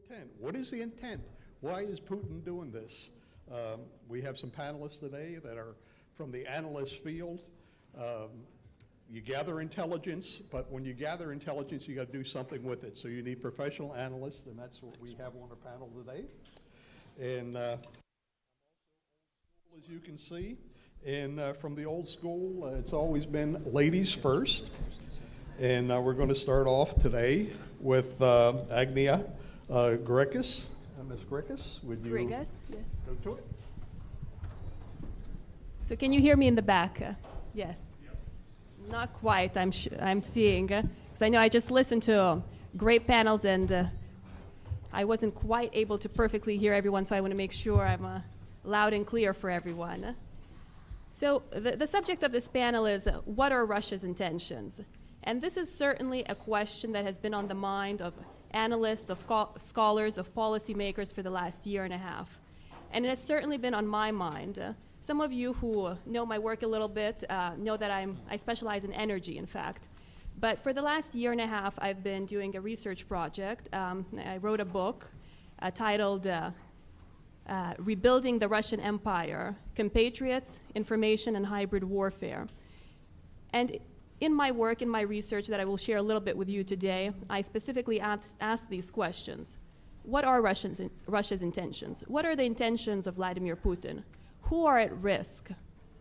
intent? What is the intent? Why is Putin doing this? We have some panelists today that are from the analyst field. You gather intelligence, but when you gather intelligence, you got to do something with it. So you need professional analysts, and that's what we have on our panel today. And as you can see, and from the old school, it's always been ladies first. And we're going to start off today with Agnia Grekas. Ms. Grekas, would you Grekas, yes. go to it? So can you hear me in the back? Yes. Not quite, I'm seeing. Because I know I just listened to great panels and I wasn't quite able to perfectly hear everyone, so I want to make sure I'm loud and clear for everyone. So the subject of this panel is, what are Russia's intentions? And this is certainly a question that has been on the mind of analysts, of scholars, of policymakers for the last year and a half. And it has certainly been on my mind. Some of you who know my work a little bit know that I specialize in energy, in fact. But for the last year and a half, I've been doing a research project. I wrote a book titled Rebuilding the Russian Empire, Compatriots, Information, and Hybrid Warfare. And in my work, in my research that I will share a little bit with you today, I specifically asked these questions. What are Russia's intentions? What are the intentions of Vladimir Putin? Who are at risk?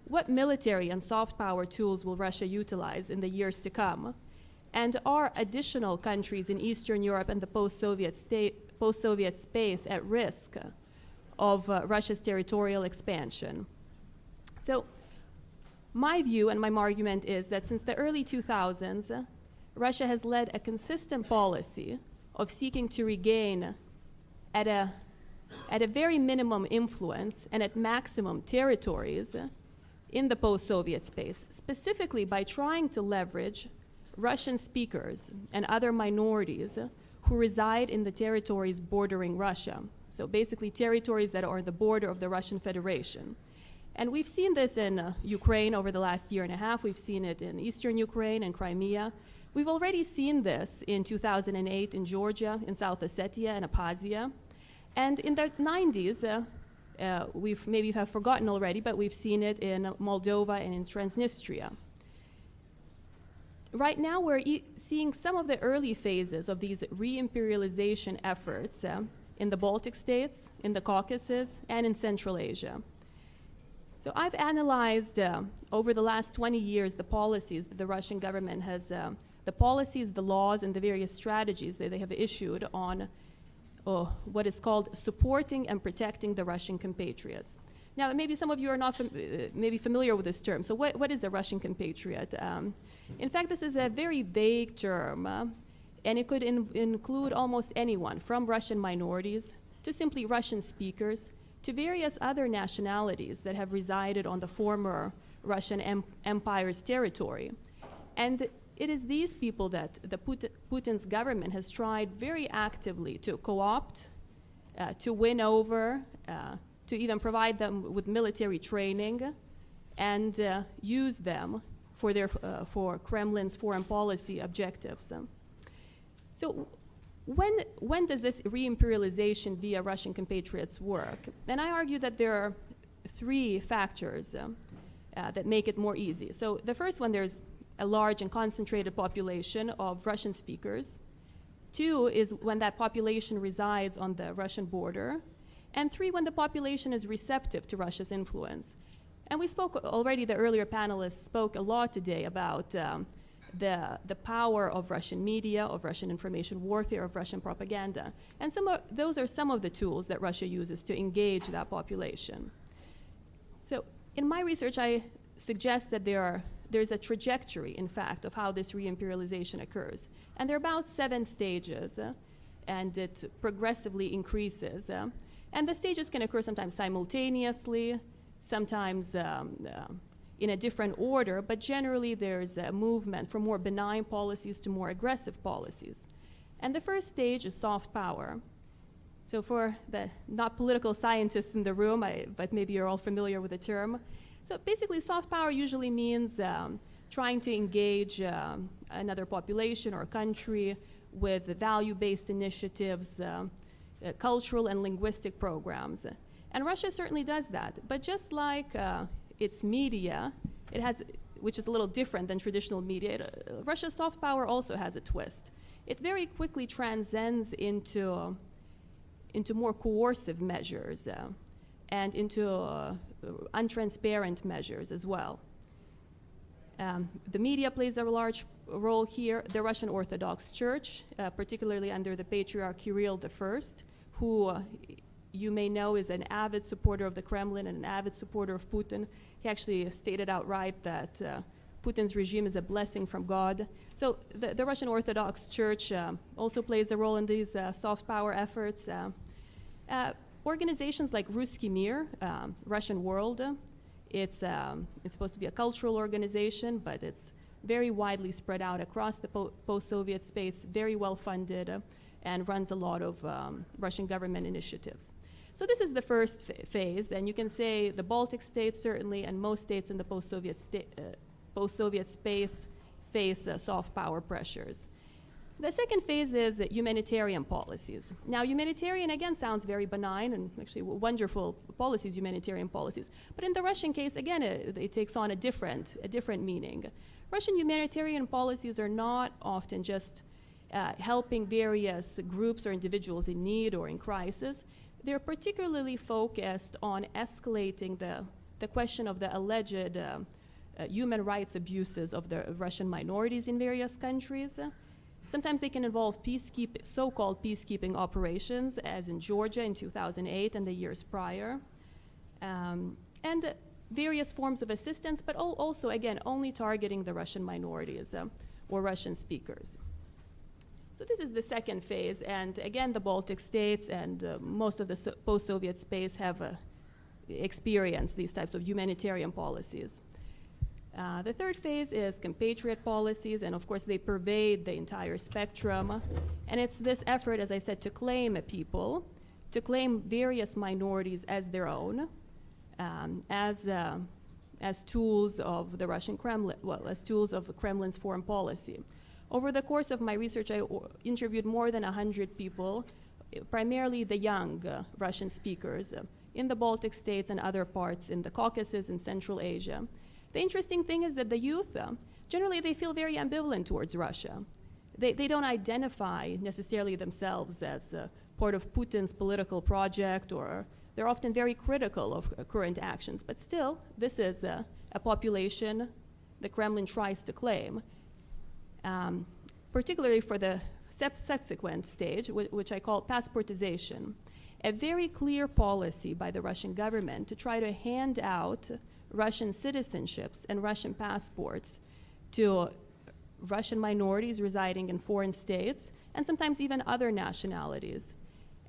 What military and soft power tools will Russia utilize in the years to come? And are additional countries in Eastern Europe and the post-Soviet space at risk of Russia's territorial expansion? So my view and my argument is that since the early 2000s, Russia has led a consistent policy of seeking to regain at a very minimum influence and at maximum territories in the post-Soviet space, specifically by trying to leverage Russian speakers and other minorities who reside in the territories bordering Russia. So basically territories that are the border of the Russian Federation. And we've seen this in Ukraine over the last year and a half. We've seen it in Eastern Ukraine and Crimea. We've already seen this in 2008 in Georgia, in South Ossetia and Abkhazia. And in the 90s, we've maybe have forgotten already, but we've seen it in Moldova and in Transnistria. Right now, we're seeing some of the early phases of these re-imperialization efforts in the Baltic states, in the Caucasus, and in Central Asia. So I've analyzed over the last 20 years the policies that the Russian government has, the policies, the laws, and the various strategies that they have issued on what is called supporting and protecting the Russian compatriots. Now, maybe some of you are not maybe familiar with this term. So what is a Russian compatriot? In fact, this is a very vague term, and it could include almost anyone, from Russian minorities to simply Russian speakers, to various other nationalities that have resided on the former Russian Empire's territory. And it is these people that Putin's government has tried very actively to co-opt, to win over, to even provide them with military training, and use them for Kremlin's foreign policy objectives. So when does this re-imperialization via Russian compatriots work? And I argue that there are three factors that make it more easy. So the first one, there's a large and concentrated population of Russian speakers. Two is when that population resides on the Russian border. And three, when the population is receptive to Russia's influence. And we spoke already, the earlier panelists spoke a lot today about the power of Russian media, of Russian information warfare, of Russian propaganda. And those are some of the tools that Russia uses to engage that population. So in my research, I suggest that there's a trajectory, in fact, of how this re-imperialization occurs. And there are about 7 stages, and it progressively increases. And the stages can occur sometimes simultaneously, sometimes in a different order, but generally there's a movement from more benign policies to more aggressive policies. And the first stage is soft power. So for the not political scientists in the room, but maybe you're all familiar with the term. So basically soft power usually means trying to engage another population or country with value-based initiatives, cultural and linguistic programs. And Russia certainly does that. But just like its media, it has, which is a little different than traditional media, Russia's soft power also has a twist. It very quickly transcends into more coercive measures and into untransparent measures as well. The media plays a large role here. The Russian Orthodox Church, particularly under the Patriarch Kirill I, who you may know is an avid supporter of the Kremlin and an avid supporter of Putin. He actually stated outright that Putin's regime is a blessing from God. So the Russian Orthodox Church also plays a role in these soft power efforts. Organizations like Ruski Mir, Russian World, it's supposed to be a cultural organization, but it's very widely spread out across the post-Soviet space, very well funded, and runs a lot of Russian government initiatives. So this is the first phase, and you can say the Baltic states certainly, and most states in the post-Soviet space face soft power pressures. The second phase is humanitarian policies. Now, humanitarian, again, sounds very benign and actually wonderful policies, humanitarian policies. But in the Russian case, again, it takes on a different meaning. Russian humanitarian policies are not often just helping various groups or individuals in need or in crisis. They're particularly focused on escalating the question of the alleged human rights abuses of the Russian minorities in various countries. Sometimes they can involve so-called peacekeeping operations, as in Georgia in 2008 and the years prior, and various forms of assistance, but also, again, only targeting the Russian minorities or Russian speakers. So this is the second phase, and again, the Baltic states and most of the post-Soviet space have experienced these types of humanitarian policies. The third phase is compatriot policies, and of course they pervade the entire spectrum. And it's this effort, as I said, to claim a people, to claim various minorities as their own, as tools of the Russian Kremlin, as tools of the Kremlin's foreign policy. Over the course of my research, I interviewed more than 100 people, primarily the young Russian speakers in the Baltic states and other parts in the Caucasus and Central Asia. The interesting thing is that the youth, generally they feel very ambivalent towards Russia. They don't identify necessarily themselves as part of Putin's political project, or they're often very critical of current actions. But still, this is a population the Kremlin tries to claim, particularly for the subsequent stage, which I call passportization. A very clear policy by the Russian government to try to hand out Russian citizenships and Russian passports to Russian minorities residing in foreign states, and sometimes even other nationalities.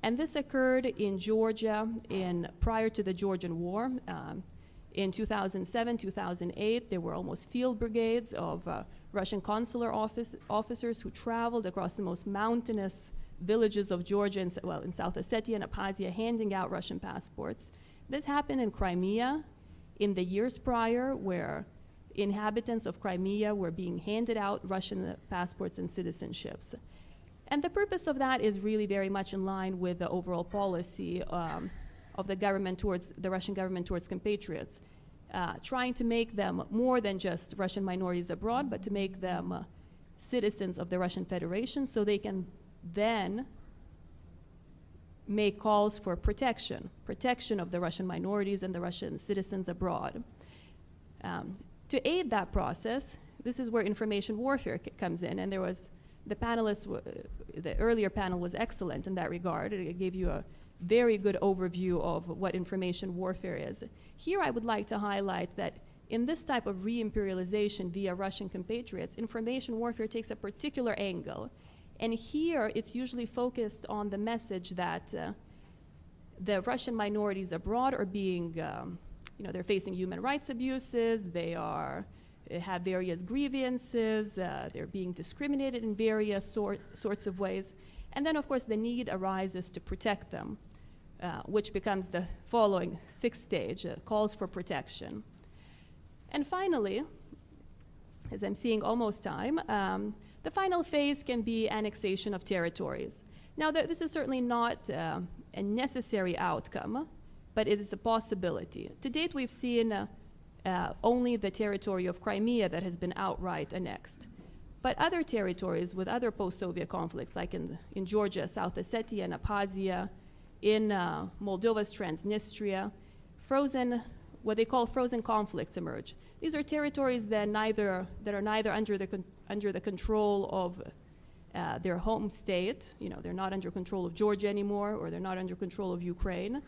And this occurred in Georgia prior to the Georgian War. In 2007, 2008, there were almost field brigades of Russian consular officers who traveled across the most mountainous villages of Georgia in South Ossetia and Abkhazia, handing out Russian passports. This happened in Crimea in the years prior, where inhabitants of Crimea were being handed out Russian passports and citizenships. And the purpose of that is really very much in line with the overall policy of the Russian government towards compatriots, trying to make them more than just Russian minorities abroad, but to make them citizens of the Russian Federation, so they can then make calls for protection of the Russian minorities and the Russian citizens abroad. To aid that process, this is where information warfare comes in, and the earlier panel was excellent in that regard. It gave you a very good overview of what information warfare is. Here I would like to highlight that in this type of re-imperialization via Russian compatriots, information warfare takes a particular angle. And here it's usually focused on the message that the Russian minorities abroad are being, they're facing human rights abuses, they have various grievances, they're being discriminated in various sorts of ways. And then, of course, the need arises to protect them, which becomes the following sixth stage, calls for protection. And finally, as I'm seeing almost time, the final phase can be annexation of territories. Now, this is certainly not a necessary outcome, but it is a possibility. To date, we've seen only the territory of Crimea that has been outright annexed. But other territories with other post-Soviet conflicts, like in Georgia, South Ossetia, and Abkhazia, in Moldova's Transnistria, what they call frozen conflicts emerge. These are territories that are neither under the control of their home state. You know, they're not under control of Georgia anymore, or they're not under control of Ukraine.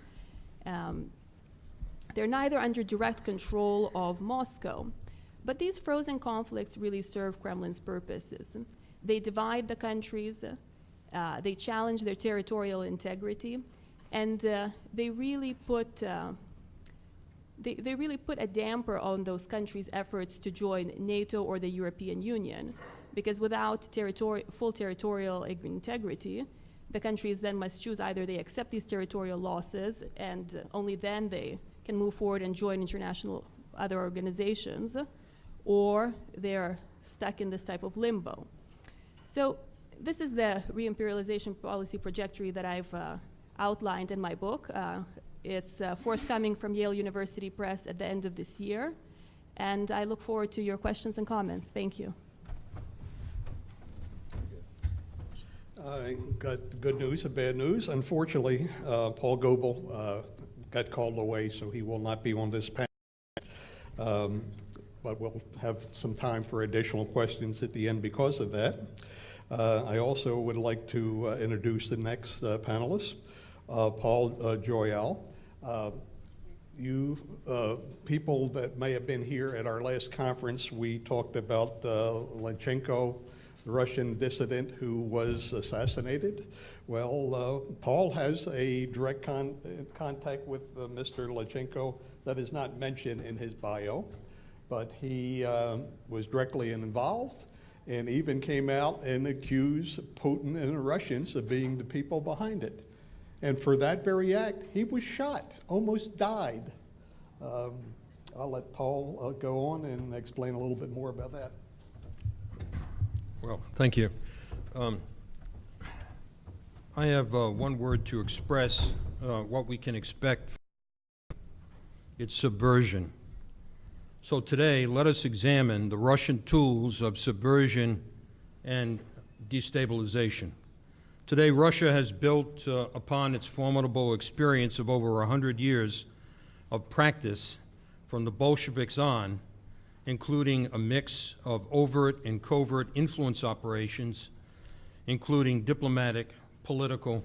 They're neither under direct control of Moscow. But these frozen conflicts really serve Kremlin's purposes. They divide the countries, they challenge their territorial integrity, and they really put a damper on those countries' efforts to join NATO or the European Union, because without full territorial integrity, the countries then must choose: either they accept these territorial losses, and only then they can move forward and join international other organizations, or they're stuck in this type of limbo. So this is the re-imperialization policy trajectory that I've outlined in my book. It's forthcoming from Yale University Press at the end of this year, and I look forward to your questions and comments. Thank you. I got good news and bad news. Unfortunately, Paul Goebel got called away, so he will not be on this panel. But we'll have some time for additional questions at the end because of that. I also would like to introduce the next panelist, Paul Joyal. You people that may have been here at our last conference, we talked about Lenchenko, the Russian dissident who was assassinated. Well, Paul has a direct contact with Mr. Lenchenko that is not mentioned in his bio, but he was directly involved and even came out and accused Putin and the Russians of being the people behind it. And for that very act, he was shot, almost died. I'll let Paul go on and explain a little bit more about that. Well, thank you. I have one word to express what we can expect. It's subversion. So today, let us examine the Russian tools of subversion and destabilization. Today, Russia has built upon its formidable experience of over 100 years of practice from the Bolsheviks on, including a mix of overt and covert influence operations, including diplomatic, political,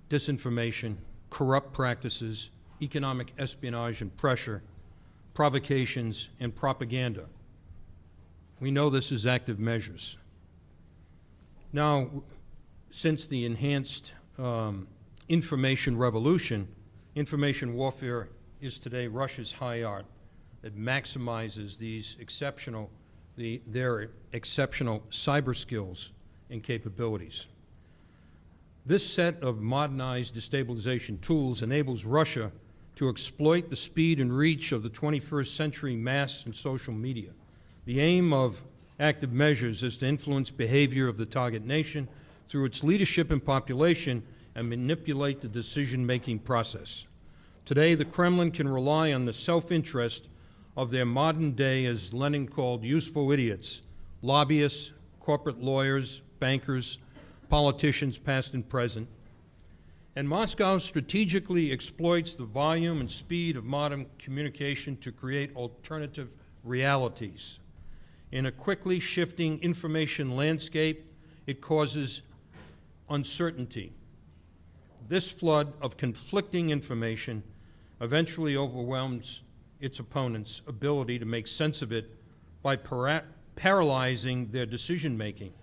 disinformation, corrupt practices, economic espionage and pressure, provocations, and propaganda. We know this as active measures. Now, since the enhanced information revolution, information warfare is today Russia's high art that maximizes their exceptional cyber skills and capabilities. This set of modernized destabilization tools enables Russia to exploit the speed and reach of the 21st century mass and social media. The aim of active measures is to influence behavior of the target nation through its leadership and population and manipulate the decision-making process. Today, the Kremlin can rely on the self-interest of their modern day, as Lenin called, useful idiots, lobbyists, corporate lawyers, bankers, politicians past and present. And Moscow strategically exploits the volume and speed of modern communication to create alternative realities. In a quickly shifting information landscape, it causes uncertainty. This flood of conflicting information eventually overwhelms its opponents' ability to make sense of it by paralyzing their decision-making.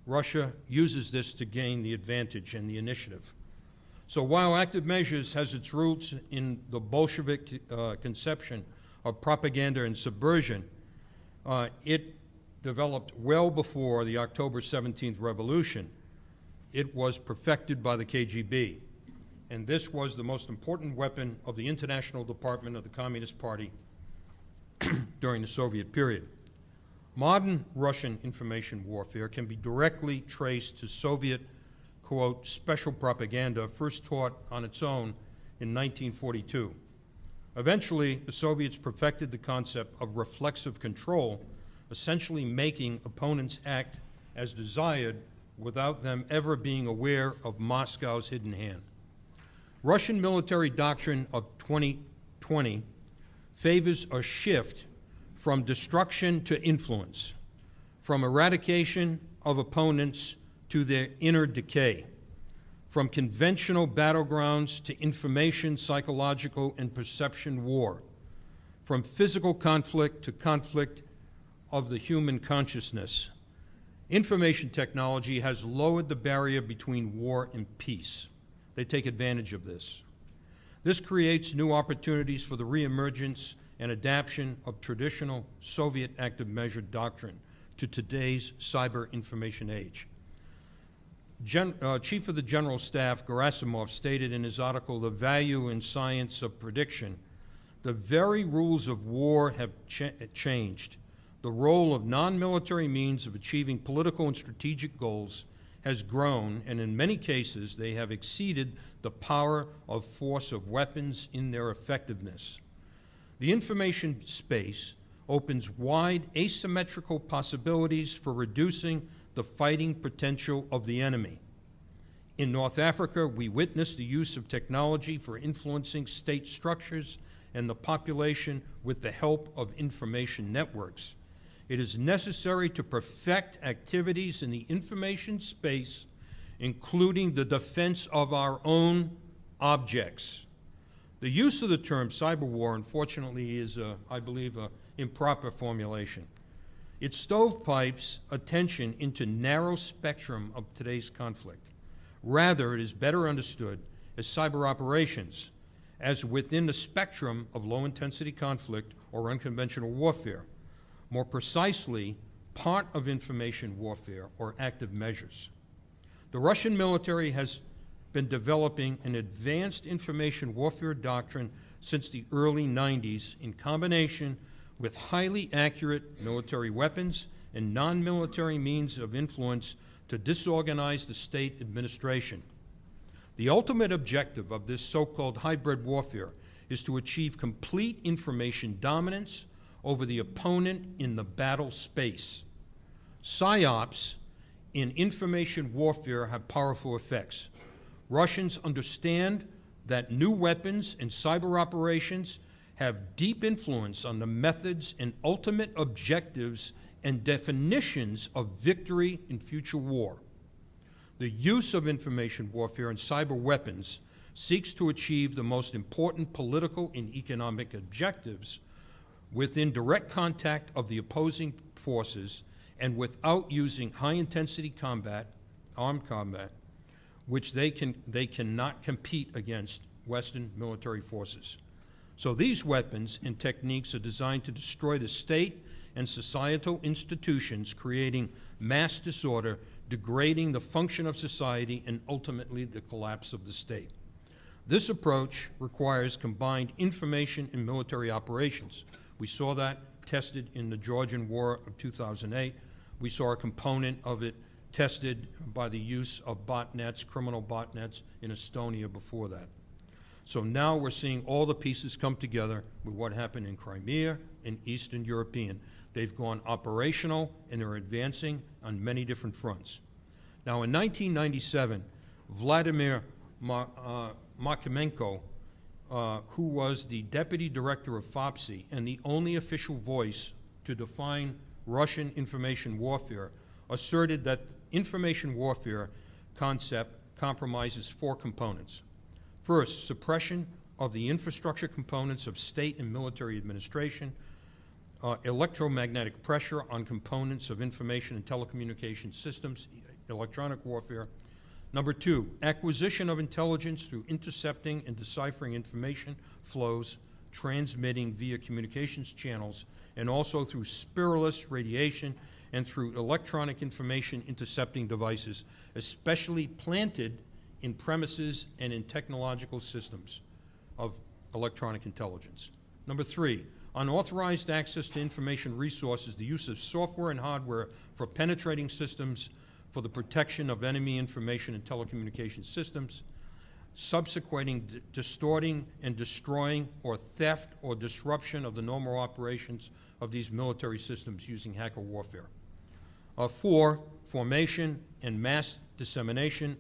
Russia uses this to gain the advantage and the initiative. So while active measures has its roots in the Bolshevik conception of propaganda and subversion, it developed well before the October 17th revolution. It was perfected by the KGB. And this was the most important weapon of the International Department of the Communist Party during the Soviet period. Modern Russian information warfare can be directly traced to Soviet quote, special propaganda first taught on its own in 1942. Eventually, the Soviets perfected the concept of reflexive control, essentially making opponents act as desired without them ever being aware of Moscow's hidden hand. Russian military doctrine of 2020 favors a shift from destruction to influence, from eradication of opponents to their inner decay, from conventional battlegrounds to information, psychological, and perception war, from physical conflict to conflict of the human consciousness. Information technology has lowered the barrier between war and peace. They take advantage of this. This creates new opportunities for the reemergence and adaptation of traditional Soviet active measure doctrine to today's cyber information age. Chief of the General Staff, Gerasimov, stated in his article, The Value in Science of Prediction, the very rules of war have changed. The role of non-military means of achieving political and strategic goals has grown, and in many cases, they have exceeded the power of force of weapons in their effectiveness. The information space opens wide asymmetrical possibilities for reducing the fighting potential of the enemy. In North Africa, we witnessed the use of technology for influencing state structures and the population with the help of information networks. It is necessary to perfect activities in the information space, including the defense of our own objects. The use of the term cyber war, unfortunately, is, I believe, an improper formulation. It stovepipes attention into narrow spectrum of today's conflict. Rather, it is better understood as cyber operations, as within the spectrum of low-intensity conflict or unconventional warfare. More precisely, part of information warfare or active measures. The Russian military has been developing an advanced information warfare doctrine since the early 90s in combination with highly accurate military weapons and non-military means of influence to disorganize the state administration. The ultimate objective of this so-called hybrid warfare is to achieve complete information dominance over the opponent in the battle space. PSYOPs in information warfare have powerful effects. Russians understand that new weapons and cyber operations have deep influence on the methods and ultimate objectives and definitions of victory in future war. The use of information warfare and cyber weapons seeks to achieve the most important political and economic objectives within direct contact of the opposing forces and without using high-intensity combat, armed combat, which they cannot compete against Western military forces. So these weapons and techniques are designed to destroy the state and societal institutions, creating mass disorder, degrading the function of society, and ultimately the collapse of the state. This approach requires combined information and military operations. We saw that tested in the Georgian War of 2008. We saw a component of it tested by the use of botnets, criminal botnets, in Estonia before that. So now we're seeing all the pieces come together with what happened in Crimea and Eastern European. They've gone operational and they're advancing on many different fronts. Now in 1997, Vladimir Makimenko, who was the deputy director of FOPSI and the only official voice to define Russian information warfare, asserted that information warfare concept compromises four components. First, suppression of the infrastructure components of state and military administration, electromagnetic pressure on components of information and telecommunication systems, electronic warfare. Number two, acquisition of intelligence through intercepting and deciphering information flows, transmitting via communications channels, and also through spiraless radiation and through electronic information intercepting devices, especially planted in premises and in technological systems of electronic intelligence. Number three, unauthorized access to information resources, the use of software and hardware for penetrating systems for the protection of enemy information and telecommunication systems, subsequently distorting and destroying or theft or disruption of the normal operations of these military systems using hacker warfare. 4, formation and mass dissemination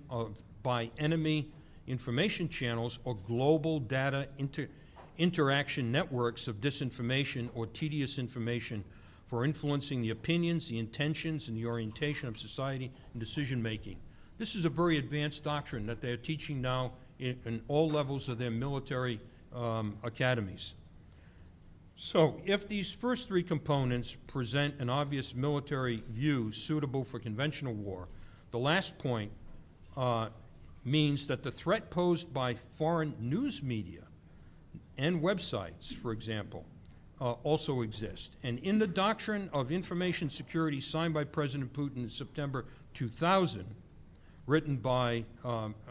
by enemy information channels or global data interaction networks of disinformation or tedious information for influencing the opinions, the intentions, and the orientation of society and decision-making. This is a very advanced doctrine that they're teaching now in all levels of their military academies. So if these first 3 components present an obvious military view suitable for conventional war, the last point means that the threat posed by foreign news media and websites, for example, also exist. And in the Doctrine of Information Security signed by President Putin in September 2000, written by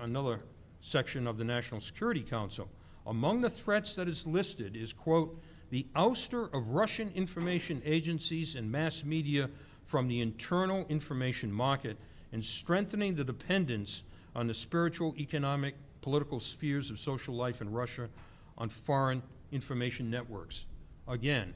another section of the National Security Council, among the threats that is listed is, quote, the ouster of Russian information agencies and mass media from the internal information market and strengthening the dependence on the spiritual, economic, political spheres of social life in Russia on foreign information networks. Again,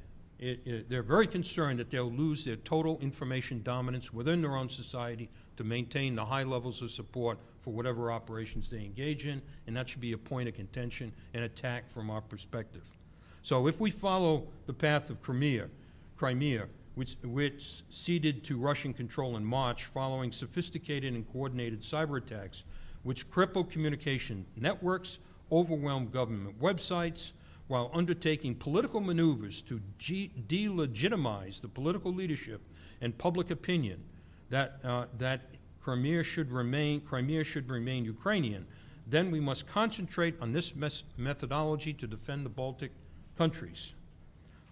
they're very concerned that they'll lose their total information dominance within their own society to maintain the high levels of support for whatever operations they engage in, and that should be a point of contention and attack from our perspective. So if we follow the path of Crimea, which ceded to Russian control in March following sophisticated and coordinated cyber attacks, which crippled communication networks, overwhelmed government websites, while undertaking political maneuvers to delegitimize the political leadership and public opinion that Crimea should remain Ukrainian, then we must concentrate on this methodology to defend the Baltic countries.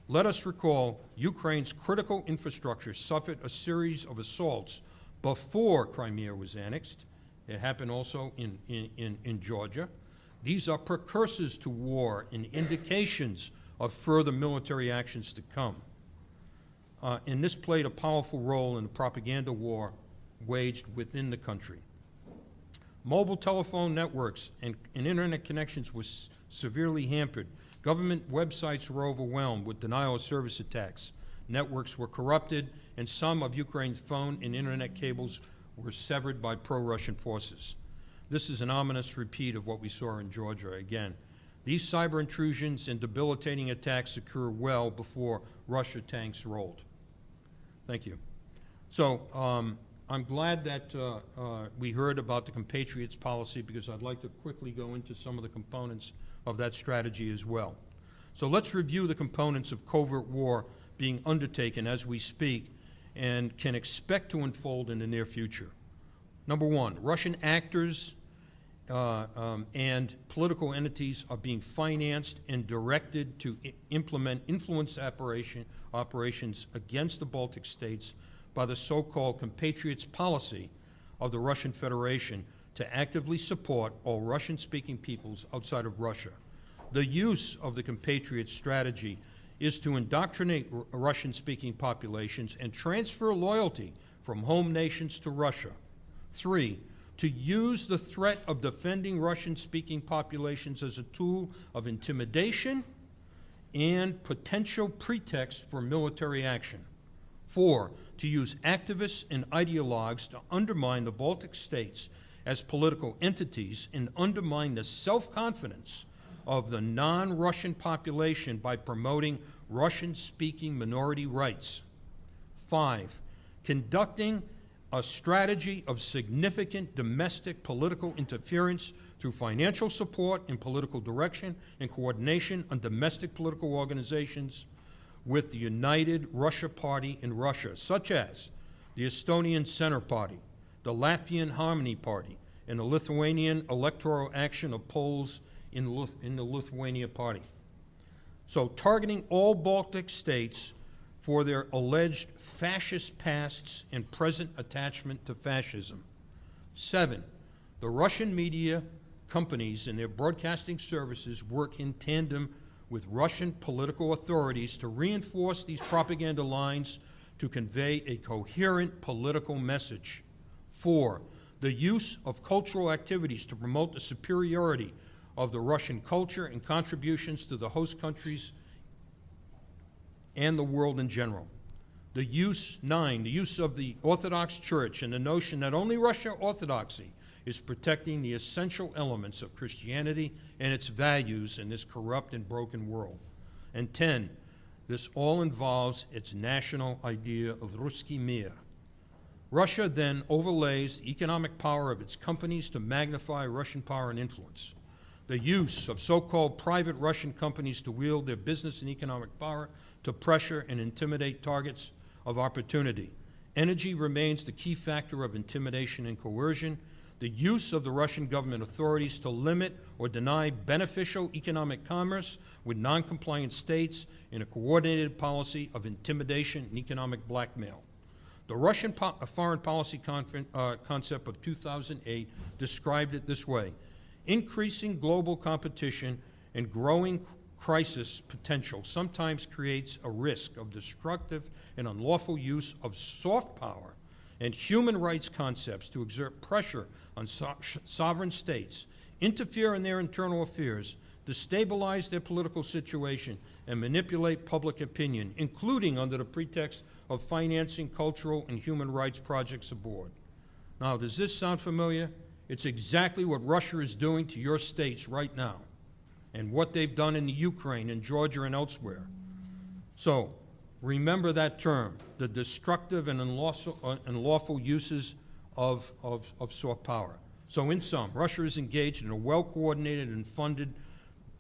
Let us recall Ukraine's critical infrastructure suffered a series of assaults before Crimea was annexed. It happened also in Georgia. These are precursors to war and indications of further military actions to come. And this played a powerful role in the propaganda war waged within the country. Mobile telephone networks and internet connections were severely hampered. Government websites were overwhelmed with denial of service attacks. Networks were corrupted, and some of Ukraine's phone and internet cables were severed by pro-Russian forces. This is an ominous repeat of what we saw in Georgia again. These cyber intrusions and debilitating attacks occur well before Russia tanks rolled. Thank you. So I'm glad that we heard about the compatriots policy, because I'd like to quickly go into some of the components of that strategy as well. So let's review the components of covert war being undertaken as we speak and can expect to unfold in the near future. Number 1, Russian actors and political entities are being financed and directed to implement influence operations against the Baltic states by the so-called compatriots policy of the Russian Federation to actively support all Russian-speaking peoples outside of Russia. The use of the compatriots strategy is to indoctrinate Russian-speaking populations and transfer loyalty from home nations to Russia. 3, to use the threat of defending Russian-speaking populations as a tool of intimidation and potential pretext for military action. 4, to use activists and ideologues to undermine the Baltic states as political entities and undermine the self-confidence of the non-Russian population by promoting Russian-speaking minority rights. 5, conducting a strategy of significant domestic political interference through financial support and political direction and coordination on domestic political organizations with the United Russia Party in Russia, such as the Estonian Center Party, the Latvian Harmony Party, and the Lithuanian Electoral Action of Poles in the Lithuania Party. So targeting all Baltic states for their alleged fascist pasts and present attachment to fascism. 7, the Russian media companies and their broadcasting services work in tandem with Russian political authorities to reinforce these propaganda lines to convey a coherent political message. 4, the use of cultural activities to promote the superiority of the Russian culture and contributions to the host countries and the world in general. 9, the use of the Orthodox Church and the notion that only Russian Orthodoxy is protecting the essential elements of Christianity and its values in this corrupt and broken world. And 10, this all involves its national idea of Ruski Mir. Russia then overlays the economic power of its companies to magnify Russian power and influence. The use of so-called private Russian companies to wield their business and economic power to pressure and intimidate targets of opportunity. Energy remains the key factor of intimidation and coercion. The use of the Russian government authorities to limit or deny beneficial economic commerce with non-compliant states in a coordinated policy of intimidation and economic blackmail. The Russian foreign policy concept of 2008 described it this way: increasing global competition and growing crisis potential sometimes creates a risk of destructive and unlawful use of soft power and human rights concepts to exert pressure on sovereign states, interfere in their internal affairs, destabilize their political situation, and manipulate public opinion, including under the pretext of financing cultural and human rights projects abroad. Now, does this sound familiar? It's exactly what Russia is doing to your states right now, and what they've done in the Ukraine and Georgia and elsewhere. So, remember that term, the destructive and unlawful uses of soft power. So in sum, Russia is engaged in a well-coordinated and funded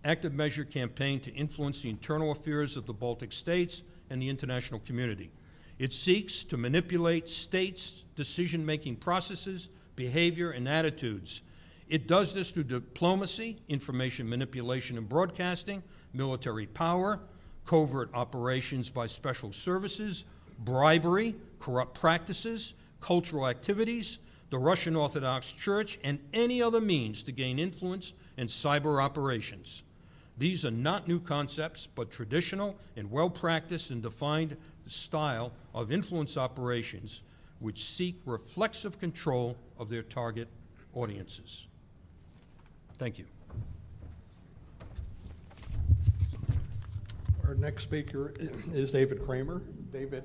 active measure campaign to influence the internal affairs of the Baltic states and the international community. It seeks to manipulate states' decision-making processes, behavior, and attitudes. It does this through diplomacy, information manipulation and broadcasting, military power, covert operations by special services, bribery, corrupt practices, cultural activities, the Russian Orthodox Church, and any other means to gain influence and cyber operations. These are not new concepts, but traditional and well-practiced and defined style of influence operations which seek reflexive control of their target audiences. Thank you. Our next speaker is David Kramer. David,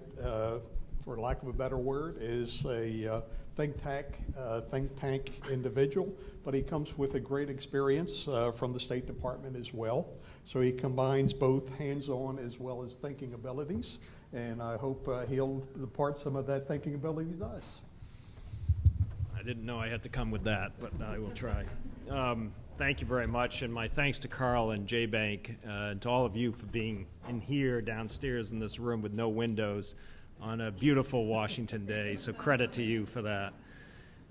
for lack of a better word, is a think tank individual, but he comes with a great experience from the State Department as well. So he combines both hands-on as well as thinking abilities, and I hope he'll impart some of that thinking ability to us. I didn't know I had to come with that, but I will try. Thank you very much, and my thanks to Carl and JBANC and to all of you for being in here downstairs in this room with no windows on a beautiful Washington day, so credit to you for that.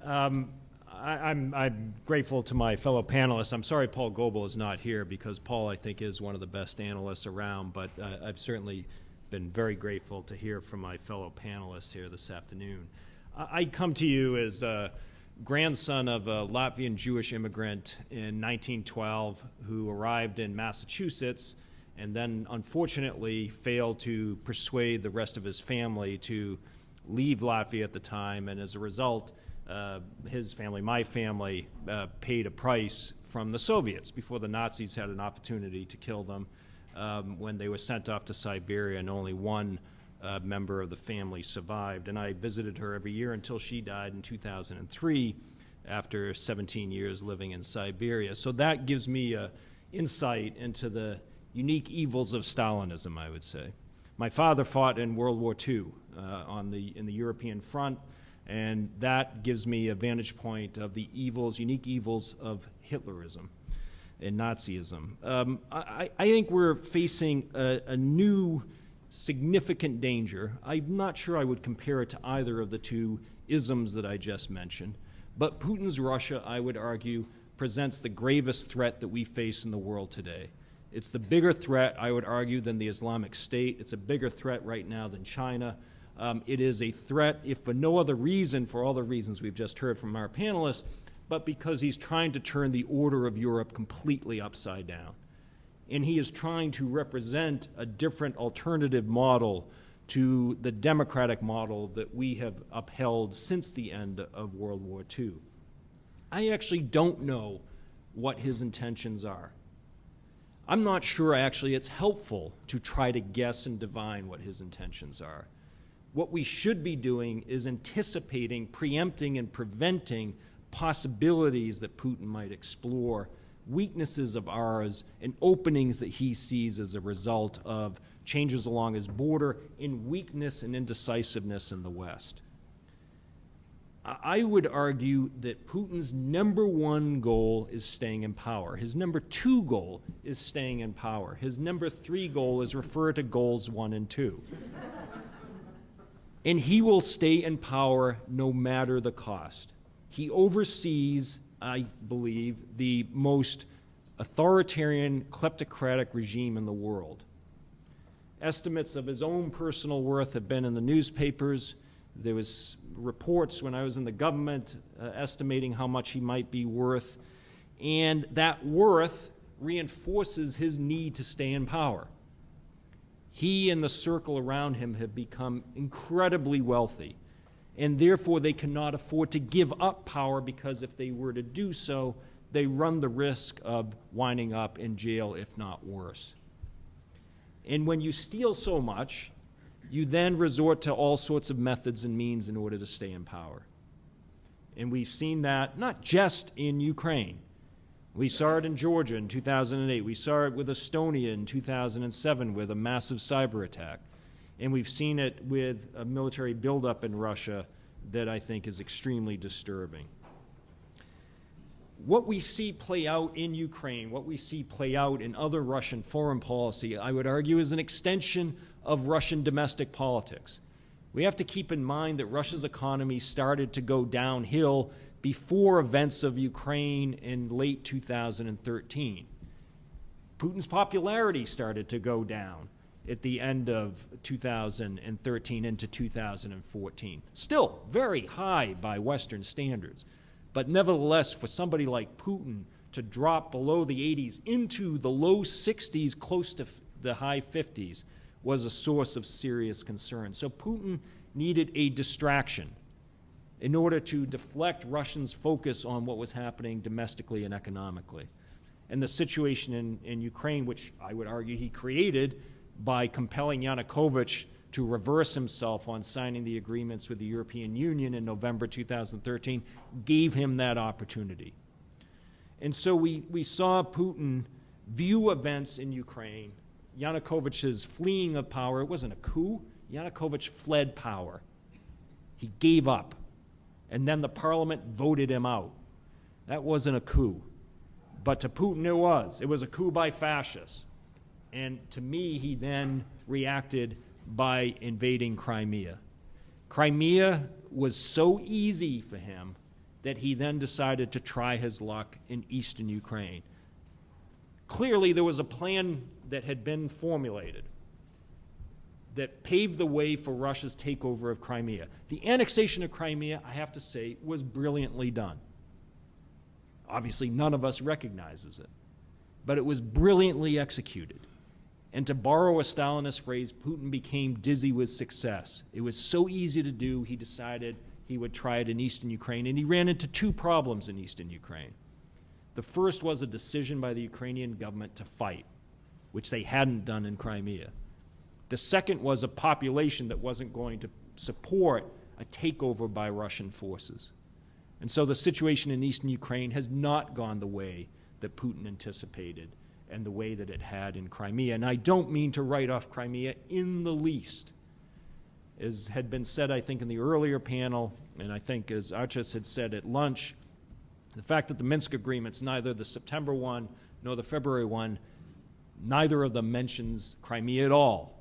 I'm grateful to my fellow panelists. I'm sorry Paul Goebel is not here because Paul, I think, is one of the best analysts around, but I've certainly been very grateful to hear from my fellow panelists here this afternoon. I come to you as a grandson of a Latvian Jewish immigrant in 1912 who arrived in Massachusetts and then unfortunately failed to persuade the rest of his family to leave Latvia at the time, and as a result, his family, my family, paid a price from the Soviets before the Nazis had an opportunity to kill them when they were sent off to Siberia, and only one member of the family survived. And I visited her every year until she died in 2003 after 17 years living in Siberia. So that gives me an insight into the unique evils of Stalinism, I would say. My father fought in World War II in the European front, and that gives me a vantage point of the evils, unique evils of Hitlerism and Nazism. I think we're facing a new significant danger. I'm not sure I would compare it to either of the two isms that I just mentioned, but Putin's Russia, I would argue, presents the gravest threat that we face in the world today. It's the bigger threat, I would argue, than the Islamic State. It's a bigger threat right now than China. It is a threat, if for no other reason, for all the reasons we've just heard from our panelists, but because he's trying to turn the order of Europe completely upside down. And he is trying to represent a different alternative model to the democratic model that we have upheld since the end of World War II. I actually don't know what his intentions are. I'm not sure actually it's helpful to try to guess and divine what his intentions are. What we should be doing is anticipating, preempting, and preventing possibilities that Putin might explore, weaknesses of ours, and openings that he sees as a result of changes along his border in weakness and indecisiveness in the West. I would argue that Putin's #1 goal is staying in power. His #2 goal is staying in power. His #3 goal is referred to goals 1 and 2. And he will stay in power no matter the cost. He oversees, I believe, the most authoritarian, kleptocratic regime in the world. Estimates of his own personal worth have been in the newspapers. There was reports when I was in the government estimating how much he might be worth, and that worth reinforces his need to stay in power. He and the circle around him have become incredibly wealthy, and therefore they cannot afford to give up power, because if they were to do so, they run the risk of winding up in jail, if not worse. And when you steal so much, you then resort to all sorts of methods and means in order to stay in power. And we've seen that not just in Ukraine. We saw it in Georgia in 2008. We saw it with Estonia in 2007 with a massive cyber attack. And we've seen it with a military buildup in Russia that I think is extremely disturbing. What we see play out in Ukraine, what we see play out in other Russian foreign policy, I would argue is an extension of Russian domestic politics. We have to keep in mind that Russia's economy started to go downhill before events of Ukraine in late 2013. Putin's popularity started to go down at the end of 2013 into 2014. Still very high by Western standards. But nevertheless, for somebody like Putin to drop below the 80s into the low 60s, close to the high 50s, was a source of serious concern. So Putin needed a distraction in order to deflect Russians' focus on what was happening domestically and economically. And the situation in Ukraine, which I would argue he created by compelling Yanukovych to reverse himself on signing the agreements with the European Union in November 2013, gave him that opportunity. And so we saw Putin view events in Ukraine. Yanukovych's fleeing of power, it wasn't a coup. Yanukovych fled power. He gave up. And then the parliament voted him out. That wasn't a coup. But to Putin it was. It was a coup by fascists. And to me, he then reacted by invading Crimea. Crimea was so easy for him that he then decided to try his luck in eastern Ukraine. Clearly, there was a plan that had been formulated that paved the way for Russia's takeover of Crimea. The annexation of Crimea, I have to say, was brilliantly done. Obviously, none of us recognizes it, but it was brilliantly executed. And to borrow a Stalinist phrase, Putin became dizzy with success. It was so easy to do, he decided he would try it in eastern Ukraine, and he ran into two problems in eastern Ukraine. The first was a decision by the Ukrainian government to fight, which they hadn't done in Crimea. The second was a population that wasn't going to support a takeover by Russian forces. And so the situation in eastern Ukraine has not gone the way that Putin anticipated and the way that it had in Crimea. And I don't mean to write off Crimea in the least. As had been said, I think, in the earlier panel, and I think as Archis had said at lunch, the fact that the Minsk agreements, neither the September one nor the February one, neither of them mentions Crimea at all.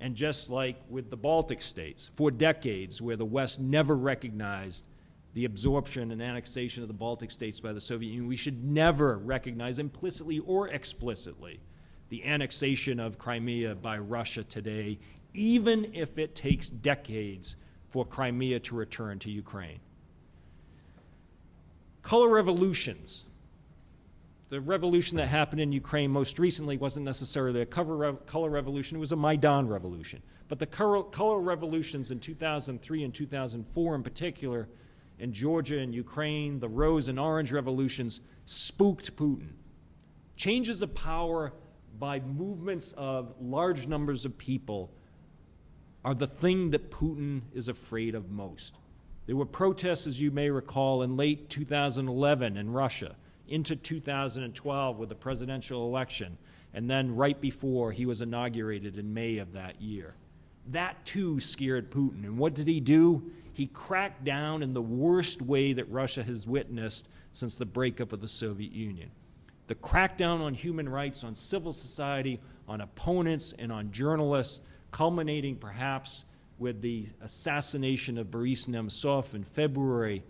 And just like with the Baltic states, for decades, where the West never recognized the absorption and annexation of the Baltic states by the Soviet Union, we should never recognize implicitly or explicitly the annexation of Crimea by Russia today, even if it takes decades for Crimea to return to Ukraine. Color revolutions. The revolution that happened in Ukraine most recently wasn't necessarily a color revolution, it was a Maidan revolution. But the color revolutions in 2003 and 2004 in particular, in Georgia and Ukraine, the rose and orange revolutions spooked Putin. Changes of power by movements of large numbers of people are the thing that Putin is afraid of most. There were protests, as you may recall, in late 2011 in Russia, into 2012 with the presidential election, and then right before he was inaugurated in May of that year. That too scared Putin. And what did he do? He cracked down in the worst way that Russia has witnessed since the breakup of the Soviet Union. The crackdown on human rights, on civil society, on opponents, and on journalists, culminating perhaps with the assassination of Boris Nemtsov in February,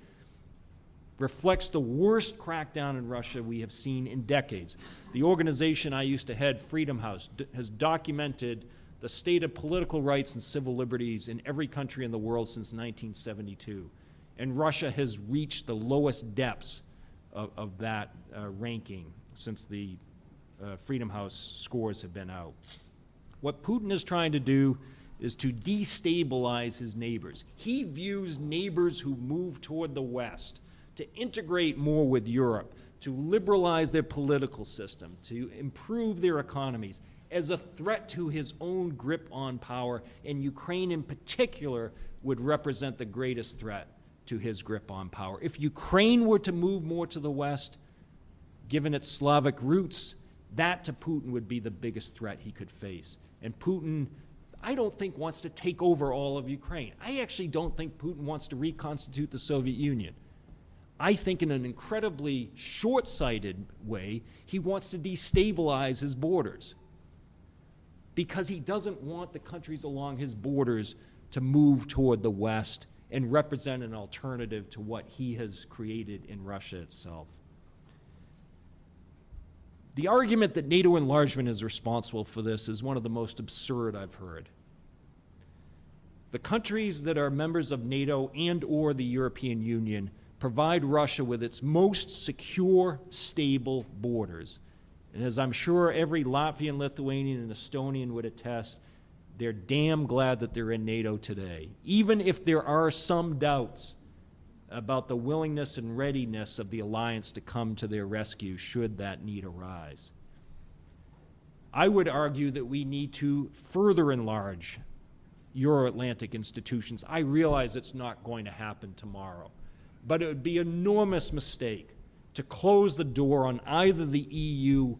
reflects the worst crackdown in Russia we have seen in decades. The organization I used to head, Freedom House, has documented the state of political rights and civil liberties in every country in the world since 1972. And Russia has reached the lowest depths of that ranking since the Freedom House scores have been out. What Putin is trying to do is to destabilize his neighbors. He views neighbors who move toward the West to integrate more with Europe, to liberalize their political system, to improve their economies, as a threat to his own grip on power, and Ukraine in particular would represent the greatest threat to his grip on power. If Ukraine were to move more to the West, given its Slavic roots, that to Putin would be the biggest threat he could face. And Putin, I don't think, wants to take over all of Ukraine. I actually don't think Putin wants to reconstitute the Soviet Union. I think in an incredibly short-sighted way, he wants to destabilize his borders because he doesn't want the countries along his borders to move toward the West and represent an alternative to what he has created in Russia itself. The argument that NATO enlargement is responsible for this is one of the most absurd I've heard. The countries that are members of NATO and or the European Union provide Russia with its most secure, stable borders. And as I'm sure every Latvian, Lithuanian, and Estonian would attest, they're damn glad that they're in NATO today, even if there are some doubts about the willingness and readiness of the alliance to come to their rescue should that need arise. I would argue that we need to further enlarge Euro-Atlantic institutions. I realize it's not going to happen tomorrow, but it would be an enormous mistake to close the door on either the EU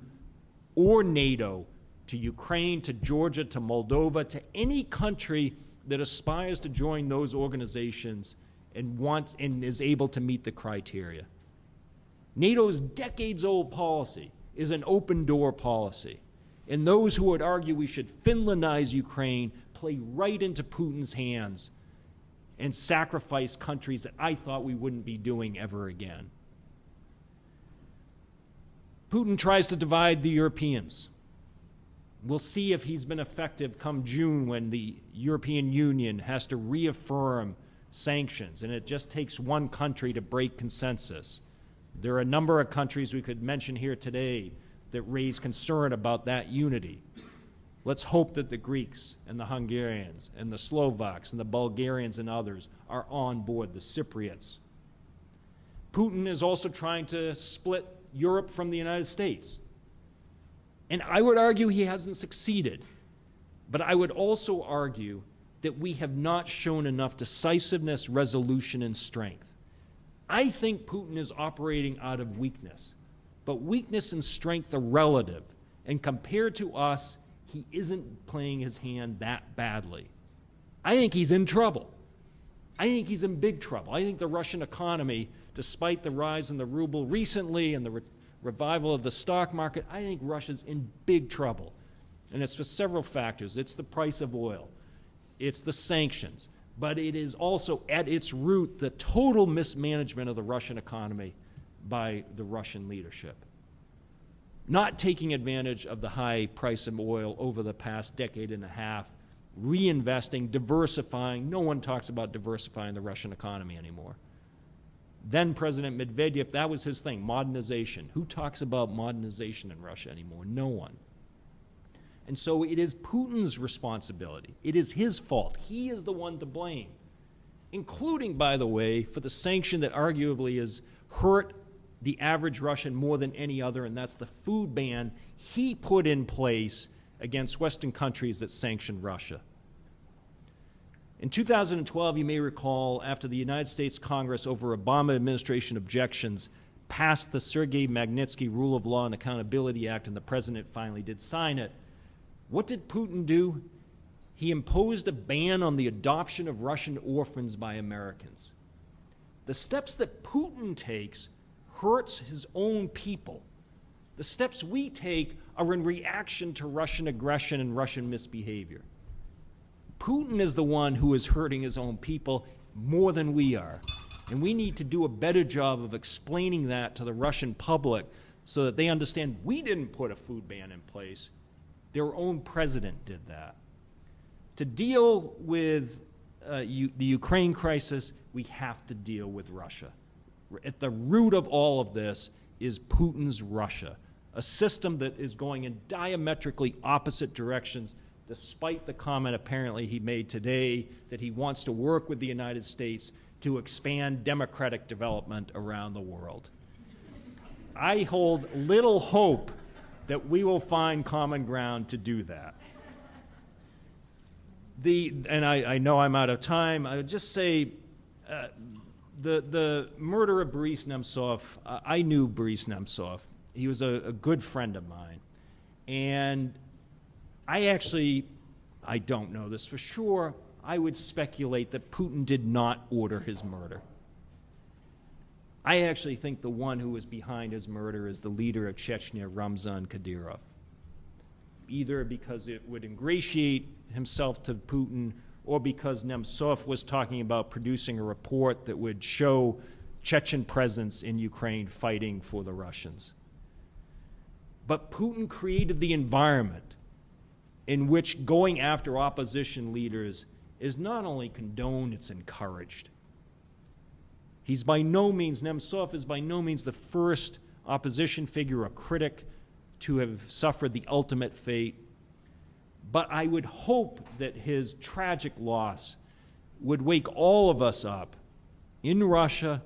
or NATO to Ukraine, to Georgia, to Moldova, to any country that aspires to join those organizations and wants and is able to meet the criteria. NATO's decades-old policy is an open-door policy. And those who would argue we should Finlandize Ukraine play right into Putin's hands and sacrifice countries that I thought we wouldn't be doing ever again. Putin tries to divide the Europeans. We'll see if he's been effective come June when the European Union has to reaffirm sanctions, and it just takes one country to break consensus. There are a number of countries we could mention here today that raise concern about that unity. Let's hope that the Greeks and the Hungarians and the Slovaks and the Bulgarians and others are on board, the Cypriots. Putin is also trying to split Europe from the United States. And I would argue he hasn't succeeded. But I would also argue that we have not shown enough decisiveness, resolution, and strength. I think Putin is operating out of weakness. But weakness and strength are relative. And compared to us, he isn't playing his hand that badly. I think he's in trouble. I think he's in big trouble. I think the Russian economy, despite the rise in the ruble recently and the revival of the stock market, I think Russia's in big trouble. And it's for several factors. It's the price of oil. It's the sanctions. But it is also, at its root, the total mismanagement of the Russian economy by the Russian leadership. Not taking advantage of the high price of oil over the past decade and a half, reinvesting, diversifying. No one talks about diversifying the Russian economy anymore. Then President Medvedev, that was his thing, modernization. Who talks about modernization in Russia anymore? No one. And so it is Putin's responsibility. It is his fault. He is the one to blame, including, by the way, for the sanction that arguably has hurt the average Russian more than any other, and that's the food ban he put in place against Western countries that sanctioned Russia. In 2012, you may recall, after the United States Congress, over Obama administration objections, passed the Sergei Magnitsky Rule of Law and Accountability Act, and the president finally did sign it, what did Putin do? He imposed a ban on the adoption of Russian orphans by Americans. The steps that Putin takes hurts his own people. The steps we take are in reaction to Russian aggression and Russian misbehavior. Putin is the one who is hurting his own people more than we are. And we need to do a better job of explaining that to the Russian public so that they understand we didn't put a food ban in place. Their own president did that. To deal with the Ukraine crisis, we have to deal with Russia. At the root of all of this is Putin's Russia, a system that is going in diametrically opposite directions, despite the comment apparently he made today that he wants to work with the United States to expand democratic development around the world. I hold little hope that we will find common ground to do that. I know I'm out of time. I would just say the murder of Boris Nemtsov, I knew Boris Nemtsov. He was a good friend of mine. And I don't know this for sure. I would speculate that Putin did not order his murder. I actually think the one who was behind his murder is the leader of Chechnya, Ramzan Kadyrov. Either because it would ingratiate himself to Putin or because Nemtsov was talking about producing a report that would show Chechen presence in Ukraine fighting for the Russians. But Putin created the environment in which going after opposition leaders is not only condoned, it's encouraged. Nemtsov is by no means the first opposition figure or critic to have suffered the ultimate fate. But I would hope that his tragic loss would wake all of us up in Russia,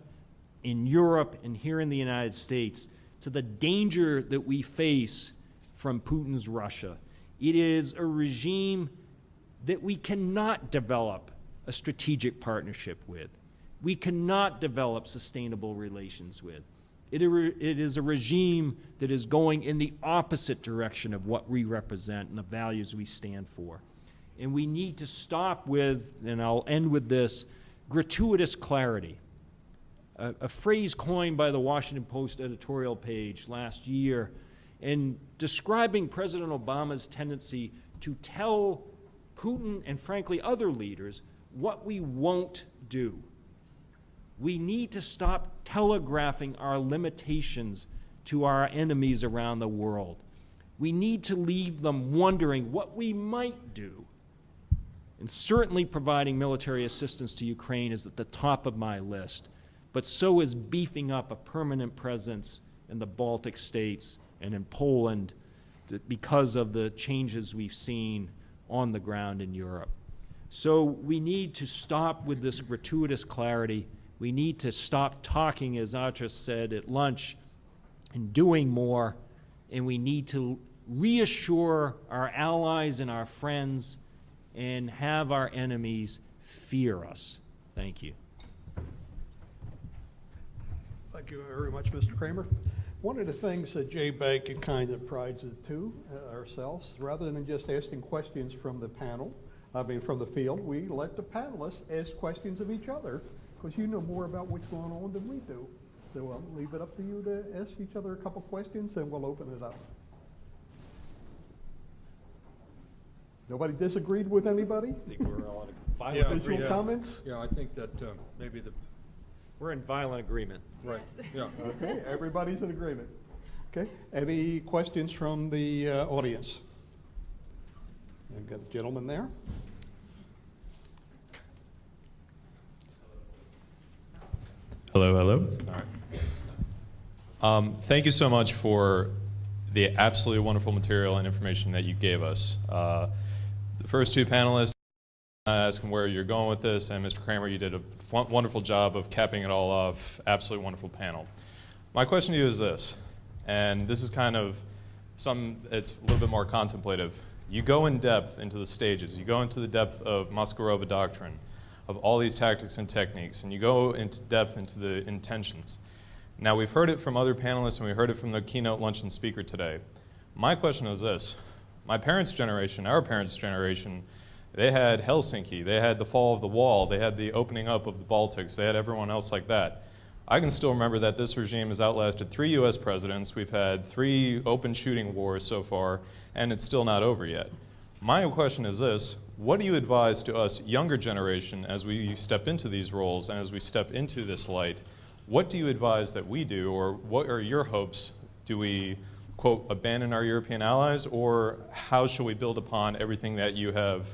in Europe, and here in the United States to the danger that we face from Putin's Russia. It is a regime that we cannot develop a strategic partnership with. We cannot develop sustainable relations with. It is a regime that is going in the opposite direction of what we represent and the values we stand for. And we need to stop with, and I'll end with this, gratuitous clarity. A phrase coined by the Washington Post editorial page last year in describing President Obama's tendency to tell Putin and frankly other leaders what we won't do. We need to stop telegraphing our limitations to our enemies around the world. We need to leave them wondering what we might do. And certainly providing military assistance to Ukraine is at the top of my list, but so is beefing up a permanent presence in the Baltic states and in Poland because of the changes we've seen on the ground in Europe. So we need to stop with this gratuitous clarity. We need to stop talking, as Atras said at lunch, and doing more. And we need to reassure our allies and our friends and have our enemies fear us. Thank you. Thank you very much, Mr. Kramer. One of the things that JBANC kind of prides it to ourselves, rather than just asking questions from the panel, from the field, we let the panelists ask questions of each other, because you know more about what's going on than we do. So I'll leave it up to you to ask each other a couple questions, and we'll open it up. Nobody disagreed with anybody? I think we're all in violent Yeah, Additional agreement. comments? Yeah, I think that maybe the, We're in violent agreement. right, yeah. Okay, everybody's in agreement. Okay, any questions from the audience? I've got the gentleman there. Hello, hello. All right. Thank you so much for the absolutely wonderful material and information that you gave us. The first two panelists, asking where you're going with this, and Mr. Kramer, you did a wonderful job of capping it all off. Absolutely wonderful panel. My question to you is this, and this is kind of it's a little bit more contemplative. You go in depth into the stages. You go into the depth of Maskarova doctrine, of all these tactics and techniques, and you go into depth into the intentions. Now, we've heard it from other panelists, and we heard it from the keynote luncheon speaker today. My question is this. My parents' generation, our parents' generation, they had Helsinki, they had the fall of the wall, they had the opening up of the Baltics, they had everyone else like that. I can still remember that this regime has outlasted 3 US presidents, we've had 3 open shooting wars so far, and it's still not over yet. My question is this: what do you advise to us younger generation as we step into these roles and as we step into this light? What do you advise that we do, or what are your hopes? Do we, quote, abandon our European allies, or how shall we build upon everything that you have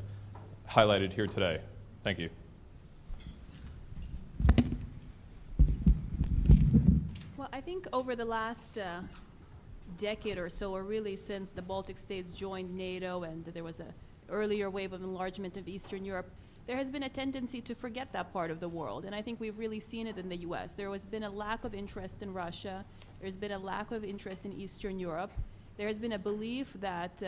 highlighted here today? Thank you. Well, I think over the last decade or so, or really since the Baltic states joined NATO and there was an earlier wave of enlargement of Eastern Europe, there has been a tendency to forget that part of the world. And I think we've really seen it in the US. There has been a lack of interest in Russia. There's been a lack of interest in Eastern Europe. There has been a belief that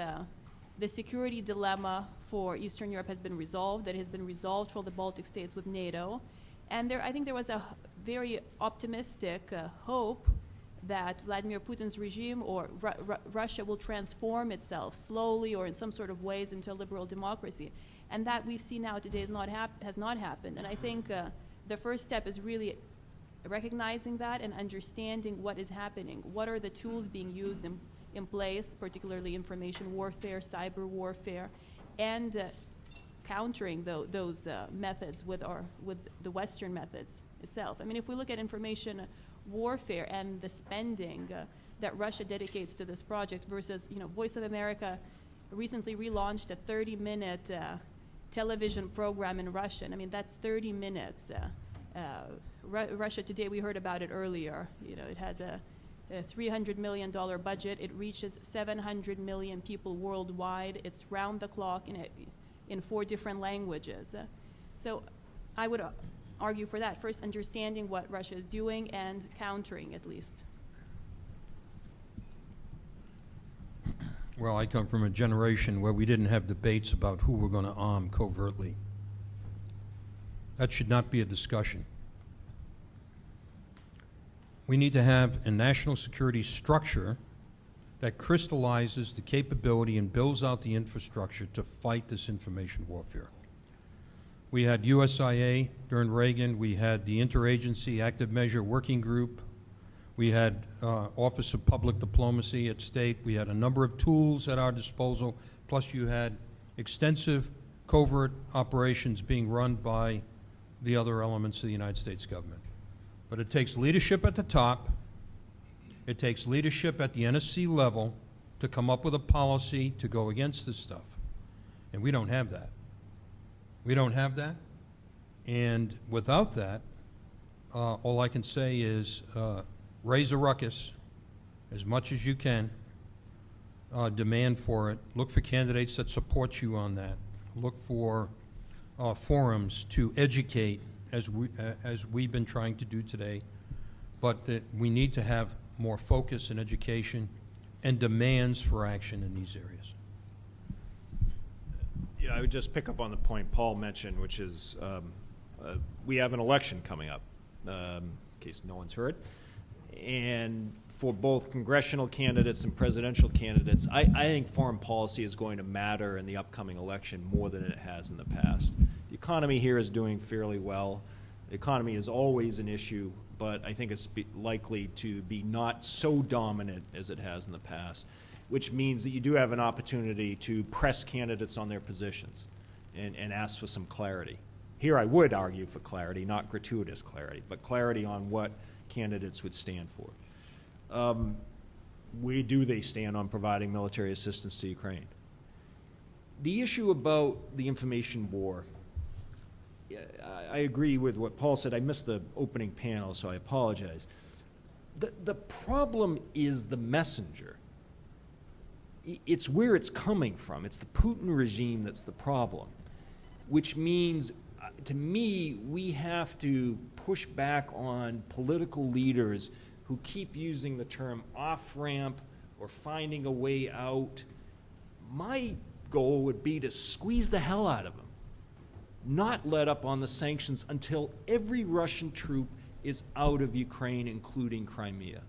the security dilemma for Eastern Europe has been resolved, that it has been resolved for the Baltic states with NATO. And I think there was a very optimistic hope that Vladimir Putin's regime or Russia will transform itself slowly or in some sort of ways into a liberal democracy. And that we've seen now today has not happened. And I think the first step is really recognizing that and understanding what is happening. What are the tools being used in place, particularly information warfare, cyber warfare, and countering those methods with the Western methods itself. I mean, if we look at information warfare and the spending that Russia dedicates to this project versus, Voice of America recently relaunched a 30-minute television program in Russian. I mean, that's 30 minutes. Russia Today, we heard about it earlier. It has a $300 million budget. It reaches 700 million people worldwide. It's round the clock in 4 different languages. So I would argue for that. First, understanding what Russia is doing and countering, at least. Well, I come from a generation where we didn't have debates about who we're going to arm covertly. That should not be a discussion. We need to have a national security structure that crystallizes the capability and builds out the infrastructure to fight this information warfare. We had USIA during Reagan. We had the Interagency Active Measure Working Group. We had Office of Public Diplomacy at State. We had a number of tools at our disposal, plus you had extensive covert operations being run by the other elements of the United States government. But it takes leadership at the top. It takes leadership at the NSC level to come up with a policy to go against this stuff. And we don't have that. We don't have that. And without that, all I can say is raise a ruckus as much as you can, demand for it, look for candidates that support you on that, look for forums to educate as we've been trying to do today, but that we need to have more focus in education and demands for action in these areas. Yeah, I would just pick up on the point Paul mentioned, which is we have an election coming up, in case no one's heard. And for both congressional candidates and presidential candidates, I think foreign policy is going to matter in the upcoming election more than it has in the past. The economy here is doing fairly well. The economy is always an issue, but I think it's likely to be not so dominant as it has in the past, which means that you do have an opportunity to press candidates on their positions and ask for some clarity. Here I would argue for clarity, not gratuitous clarity, but clarity on what candidates would stand for. Where do they stand on providing military assistance to Ukraine? The issue about the information war, I agree with what Paul said. I missed the opening panel, so I apologize. The problem is the messenger. It's where it's coming from. It's the Putin regime that's the problem, which means, to me, we have to push back on political leaders who keep using the term off-ramp or finding a way out. My goal would be to squeeze the hell out of them, not let up on the sanctions until every Russian troop is out of Ukraine, including Crimea.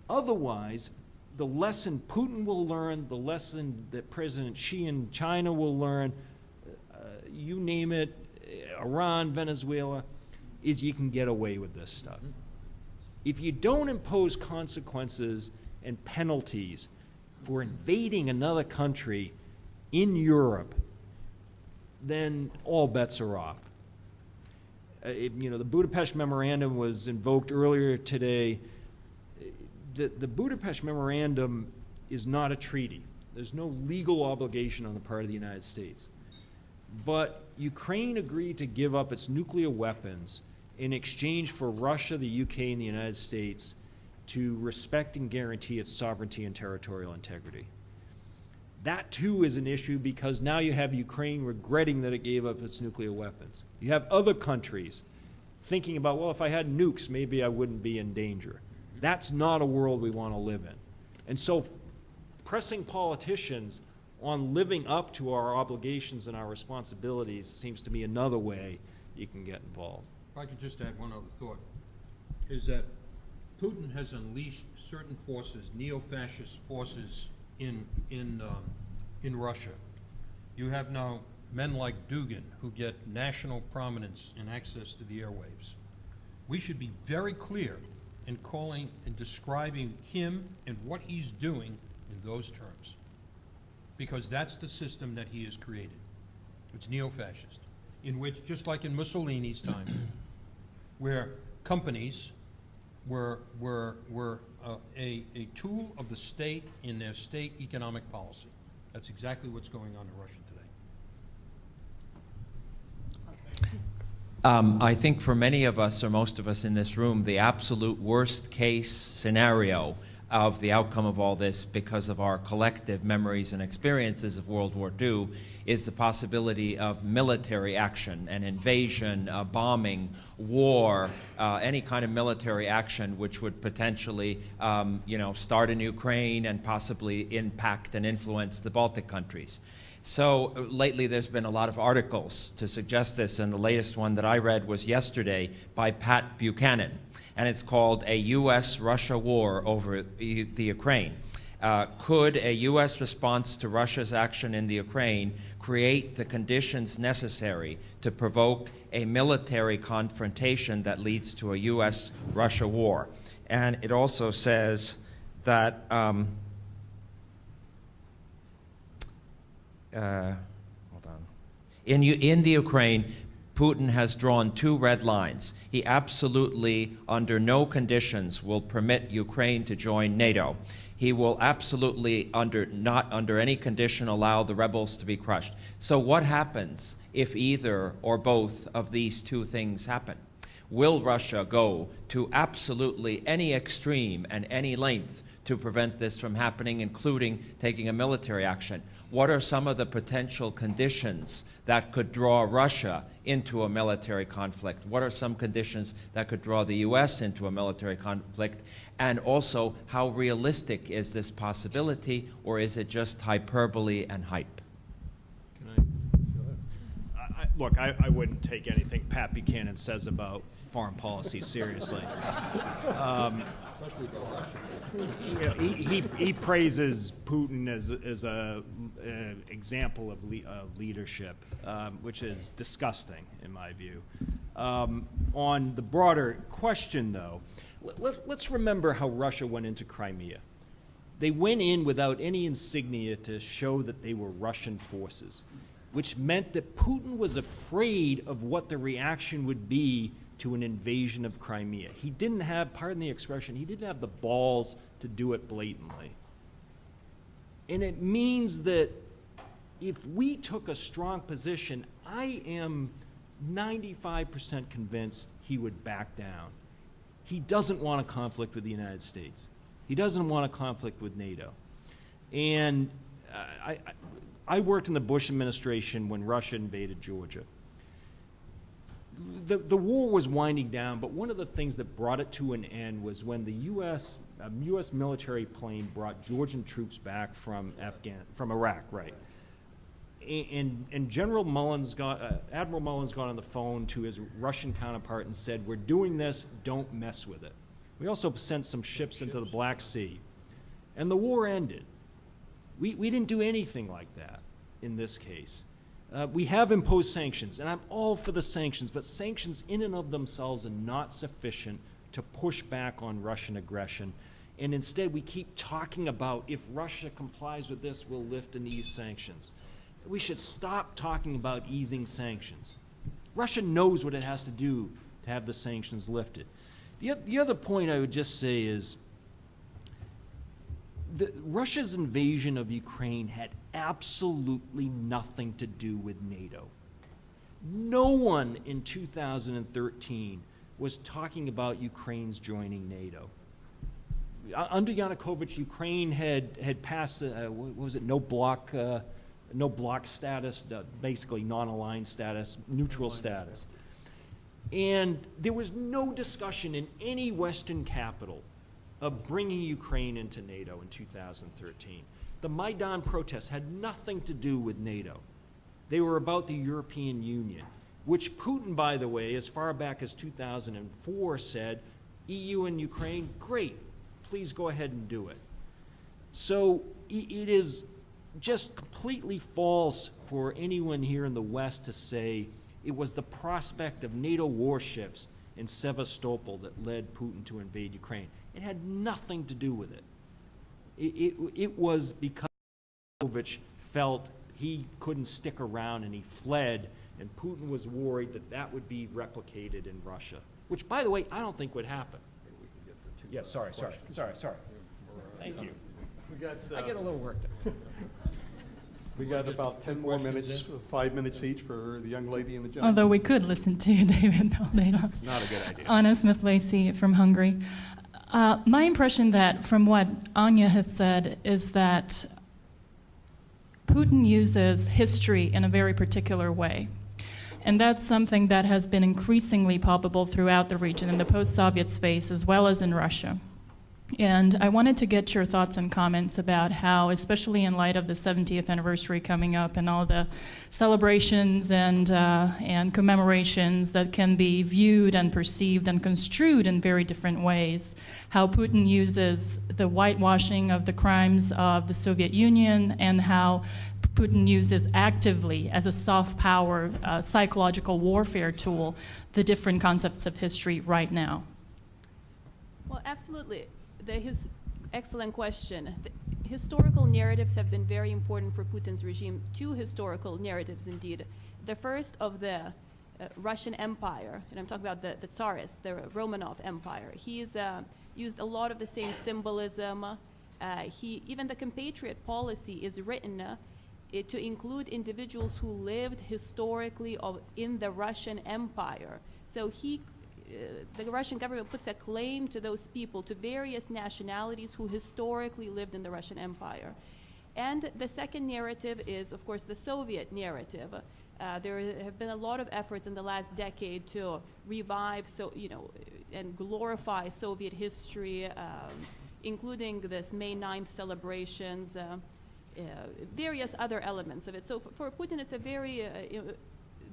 Otherwise, the lesson Putin will learn, the lesson that President Xi in China will learn, you name it, Iran, Venezuela, is you can get away with this stuff. If you don't impose consequences and penalties for invading another country in Europe, then all bets are off. The Budapest Memorandum was invoked earlier today. The Budapest Memorandum is not a treaty. There's no legal obligation on the part of the United States. But Ukraine agreed to give up its nuclear weapons in exchange for Russia, the UK, and the United States to respect and guarantee its sovereignty and territorial integrity. That, too, is an issue because now you have Ukraine regretting that it gave up its nuclear weapons. You have other countries thinking about, well, if I had nukes, maybe I wouldn't be in danger. That's not a world we want to live in. And so pressing politicians on living up to our obligations and our responsibilities seems to me another way you can get involved. If I could just add one other thought, is that Putin has unleashed certain forces, neo-fascist forces, in Russia. You have now men like Dugin who get national prominence and access to the airwaves. We should be very clear in calling and describing him and what he's doing in those terms, because that's the system that he has created. It's neo-fascist, in which, just like in Mussolini's time, where companies were a tool of the state in their state economic policy. That's exactly what's going on in Russia today. I think for many of us, or most of us in this room, the absolute worst case scenario of the outcome of all this, because of our collective memories and experiences of World War II, is the possibility of military action, an invasion, a bombing, war, any kind of military action which would potentially start in Ukraine and possibly impact and influence the Baltic countries. So lately there's been a lot of articles to suggest this, and the latest one that I read was yesterday by Pat Buchanan, and it's called A U.S.-Russia War Over the Ukraine. Could a U.S. response to Russia's action in the Ukraine create the conditions necessary to provoke a military confrontation that leads to a U.S.-Russia war? And it also says that in the Ukraine, Putin has drawn two red lines. He absolutely, under no conditions, will permit Ukraine to join NATO. He will absolutely, not under any condition, allow the rebels to be crushed. So what happens if either or both of these two things happen? Will Russia go to absolutely any extreme and any length to prevent this from happening, including taking a military action? What are some of the potential conditions that could draw Russia into a military conflict? What are some conditions that could draw the U.S. into a military conflict? And also, how realistic is this possibility, or is it just hyperbole and hype? Look, I wouldn't take anything Pat Buchanan says about foreign policy seriously. He praises Putin as an example of leadership, which is disgusting in my view. On the broader question, though, let's remember how Russia went into Crimea. They went in without any insignia to show that they were Russian forces, which meant that Putin was afraid of what the reaction would be to an invasion of Crimea. He didn't have, pardon the expression, he didn't have the balls to do it blatantly. And it means that if we took a strong position, I am 95% convinced he would back down. He doesn't want a conflict with the United States. He doesn't want a conflict with NATO. And I worked in the Bush administration when Russia invaded Georgia. The war was winding down, but one of the things that brought it to an end was when the U.S. military plane brought Georgian troops back from Iraq, right? And Admiral Mullins got on the phone to his Russian counterpart and said, "We're doing this, don't mess with it." We also sent some ships into the Black Sea, and the war ended. We didn't do anything like that in this case. We have imposed sanctions, and I'm all for the sanctions, but sanctions in and of themselves are not sufficient to push back on Russian aggression. And instead, we keep talking about if Russia complies with this, we'll lift and ease sanctions. We should stop talking about easing sanctions. Russia knows what it has to do to have the sanctions lifted. The other point I would just say is Russia's invasion of Ukraine had absolutely nothing to do with NATO. No one in 2013 was talking about Ukraine's joining NATO. Under Yanukovych, Ukraine had passed, what was it, no bloc status, basically non-aligned status, neutral status. And there was no discussion in any Western capital of bringing Ukraine into NATO in 2013. The Maidan protests had nothing to do with NATO. They were about the European Union, which Putin, by the way, as far back as 2004 said, EU and Ukraine, great, please go ahead and do it. So it is just completely false for anyone here in the West to say it was the prospect of NATO warships in Sevastopol that led Putin to invade Ukraine. It had nothing to do with it. It was because Yanukovych felt he couldn't stick around and he fled, and Putin was worried that that would be replicated in Russia, which, by the way, I don't think would happen. Yeah, sorry. Thank you. I get a little worked up. We got about 10 more minutes, 5 minutes each for the young lady and the gentleman. Although we could listen to you, David, all day long. It's not a good idea. Anna Smith-Lacey from Hungary. My impression that from what Anya has said is that Putin uses history in a very particular way. And that's something that has been increasingly palpable throughout the region, in the post-Soviet space as well as in Russia. And I wanted to get your thoughts and comments about how, especially in light of the 70th anniversary coming up and all the celebrations and commemorations that can be viewed and perceived and construed in very different ways, how Putin uses the whitewashing of the crimes of the Soviet Union and how Putin uses actively as a soft power, psychological warfare tool, the different concepts of history right now. Well, absolutely. Excellent question. The historical narratives have been very important for Putin's regime. Two historical narratives, indeed. The first of the Russian Empire, and I'm talking about the Tsarist, the Romanov Empire. He's used a lot of the same symbolism. Even the compatriot policy is written to include individuals who lived historically in the Russian Empire. So the Russian government puts a claim to those people, to various nationalities who historically lived in the Russian Empire. And the second narrative is, of course, the Soviet narrative. There have been a lot of efforts in the last decade to revive, and glorify Soviet history, including this May 9th celebrations, various other elements of it. So for Putin, it's a very,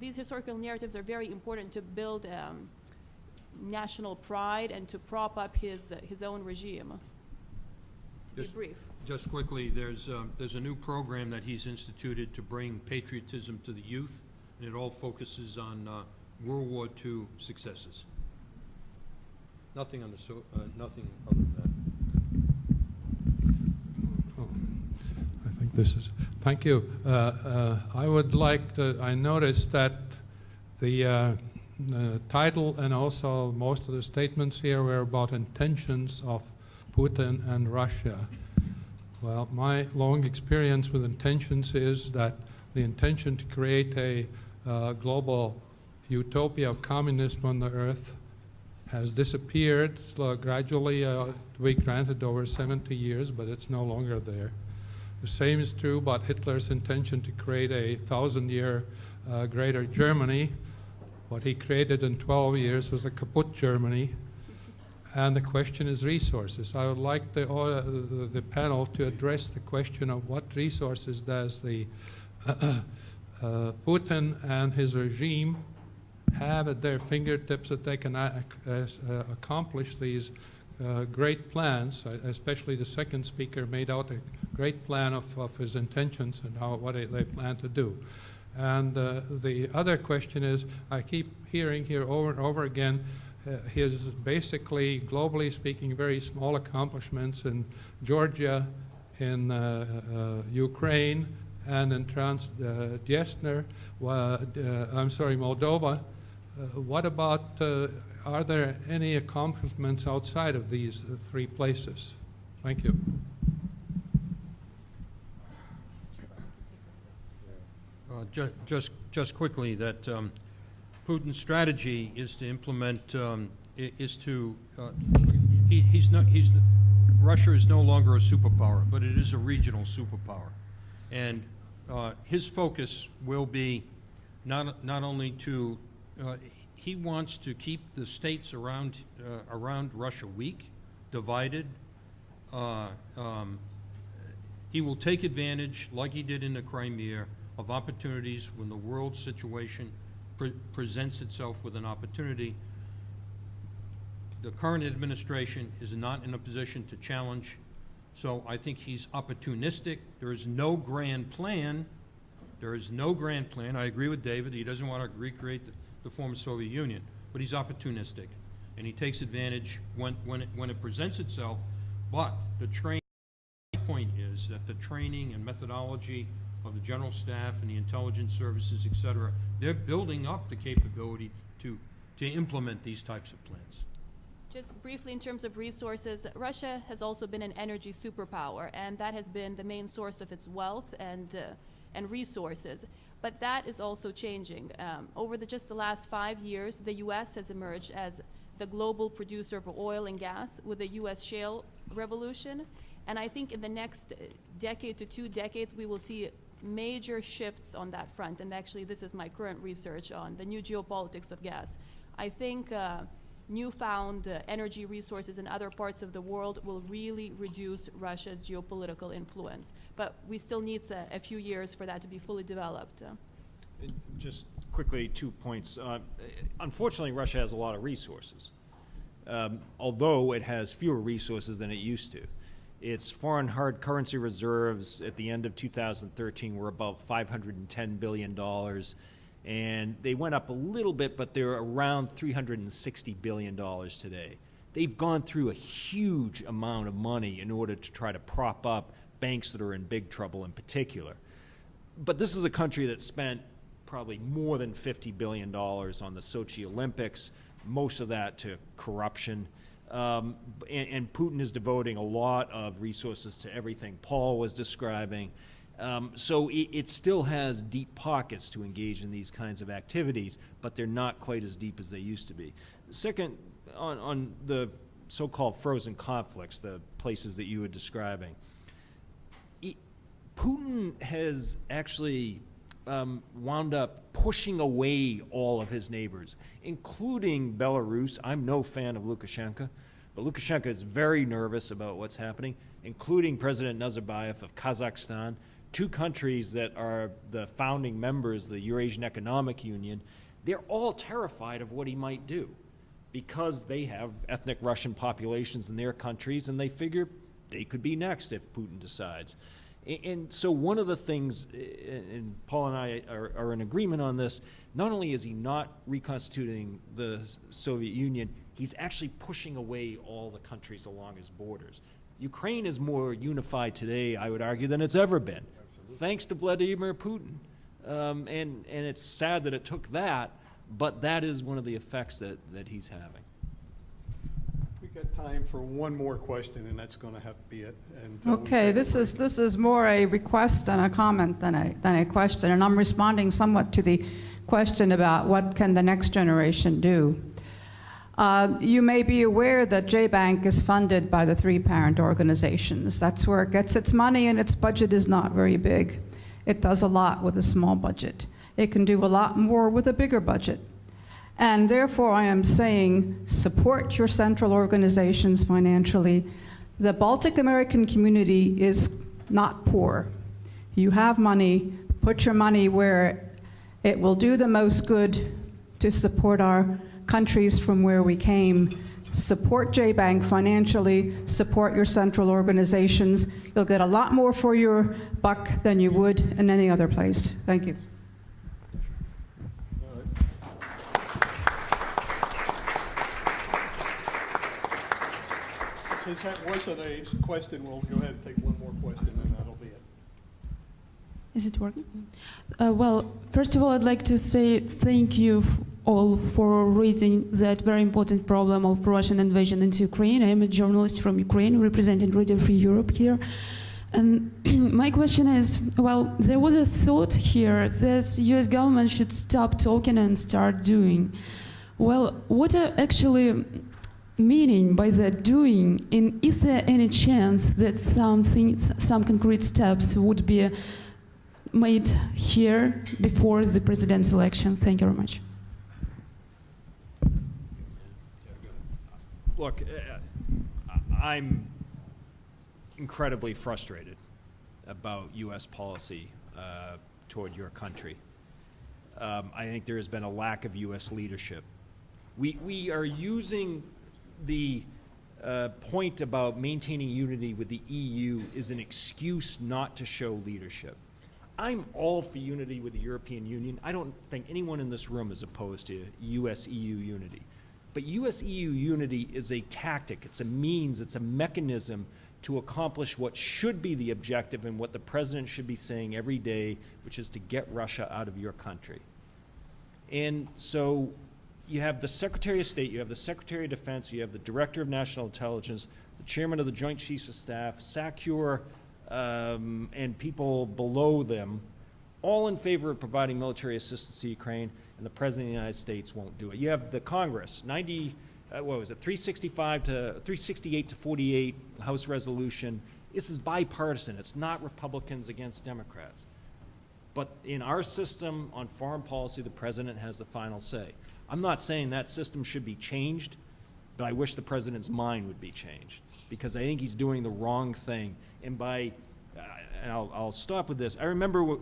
these historical narratives are very important to build national pride and to prop up his own regime. To be brief. Just quickly, there's a new program that he's instituted to bring patriotism to the youth, and it all focuses on World War II successes. Nothing other than that. I think this is. Thank you. I would like to. I noticed that the title and also most of the statements here were about intentions of Putin and Russia. Well, my long experience with intentions is that the intention to create a global utopia of communism on the earth has disappeared gradually, to be granted over 70 years, but it's no longer there. The same is true about Hitler's intention to create a 1,000-year greater Germany. What he created in 12 years was a kaput Germany. And the question is resources. I would like the panel to address the question of what resources does the Putin and his regime have at their fingertips that they can accomplish these great plans. Especially the second speaker made out a great plan of his intentions and what they plan to do. And the other question is, I keep hearing here over and over again, his basically, globally speaking, very small accomplishments in Georgia, in Ukraine, and in Moldova. What about, are there any accomplishments outside of these three places? Thank you. Just quickly, that Putin's strategy is to implement, Russia is no longer a superpower, but it is a regional superpower. And his focus will be not only to, he wants to keep the states around Russia weak, divided. He will take advantage, like he did in the Crimea, of opportunities when the world situation presents itself with an opportunity. The current administration is not in a position to challenge, so I think he's opportunistic. There is no grand plan. There is no grand plan. I agree with David. He doesn't want to recreate the former Soviet Union, but he's opportunistic, and he takes advantage when it presents itself. But the point is that the training and methodology of the general staff and the intelligence services, et cetera, they're building up the capability to implement these types of plans. Just briefly, in terms of resources, Russia has also been an energy superpower, and that has been the main source of its wealth and resources. But that is also changing. Over just the last 5 years, the U.S. has emerged as the global producer of oil and gas with the U.S. shale revolution. And I think in the next decade to 2 decades, we will see major shifts on that front. And actually, this is my current research on the new geopolitics of gas. I think newfound energy resources in other parts of the world will really reduce Russia's geopolitical influence. But we still need a few years for that to be fully developed. Just quickly, 2 points. Unfortunately, Russia has a lot of resources, although it has fewer resources than it used to. Its foreign hard currency reserves at the end of 2013 were about $510 billion, and they went up a little bit, but they're around $360 billion today. They've gone through a huge amount of money in order to try to prop up banks that are in big trouble in particular. But this is a country that spent probably more than $50 billion on the Sochi Olympics, most of that to corruption. And Putin is devoting a lot of resources to everything Paul was describing. So it still has deep pockets to engage in these kinds of activities, but they're not quite as deep as they used to be. Second, on the so-called frozen conflicts, the places that you were describing, Putin has actually wound up pushing away all of his neighbors, including Belarus. I'm no fan of Lukashenko, but Lukashenko is very nervous about what's happening, including President Nazarbayev of Kazakhstan, 2 countries that are the founding members of the Eurasian Economic Union. They're all terrified of what he might do because they have ethnic Russian populations in their countries, and they figure they could be next if Putin decides. And so one of the things, and Paul and I are in agreement on this, not only is he not reconstituting the Soviet Union, he's actually pushing away all the countries along his borders. Ukraine is more unified today, I would argue, than it's ever been, thanks to Vladimir Putin. And it's sad that it took that, but that is one of the effects that he's having. Got time for one more question, and that's going to have to be it. And, Okay, this is more a request and a comment than a question, and I'm responding somewhat to the question about what can the next generation do. You may be aware that JBANC is funded by the 3 parent organizations. That's where it gets its money, and its budget is not very big. It does a lot with a small budget. It can do a lot more with a bigger budget. And therefore, I am saying, support your central organizations financially. The Baltic American community is not poor. You have money, put your money where it will do the most good to support our countries from where we came. Support JBANC financially, support your central organizations. You'll get a lot more for your buck than you would in any other place. Thank you. Since that wasn't a question, we'll go ahead and take one more question, and that'll be it. Is it working? Well, first of all, I'd like to say thank you all for raising that very important problem of Russian invasion into Ukraine. I am a journalist from Ukraine, representing Radio Free Europe here. And my question is, well, there was a thought here that US government should stop talking and start doing. Well, what are actually meaning by that doing, and is there any chance that some concrete steps would be made here before the president's election? Thank you very much. Look, I'm incredibly frustrated about U.S. policy toward your country. I think there has been a lack of U.S. leadership. We are using the point about maintaining unity with the EU is an excuse not to show leadership. I'm all for unity with the European Union. I don't think anyone in this room is opposed to US-EU unity. But US-EU unity is a tactic, it's a means, it's a mechanism to accomplish what should be the objective and what the president should be saying every day, which is to get Russia out of your country. And so you have the Secretary of State, you have the Secretary of Defense, you have the Director of National Intelligence, the Chairman of the Joint Chiefs of Staff, SACEUR, and people below them, all in favor of providing military assistance to Ukraine, and the President of the United States won't do it. You have the Congress, 368 to 48 House resolution. This is bipartisan. It's not Republicans against Democrats. But in our system on foreign policy, the President has the final say. I'm not saying that system should be changed, but I wish the President's mind would be changed, because I think he's doing the wrong thing. And and I'll stop with this. I remember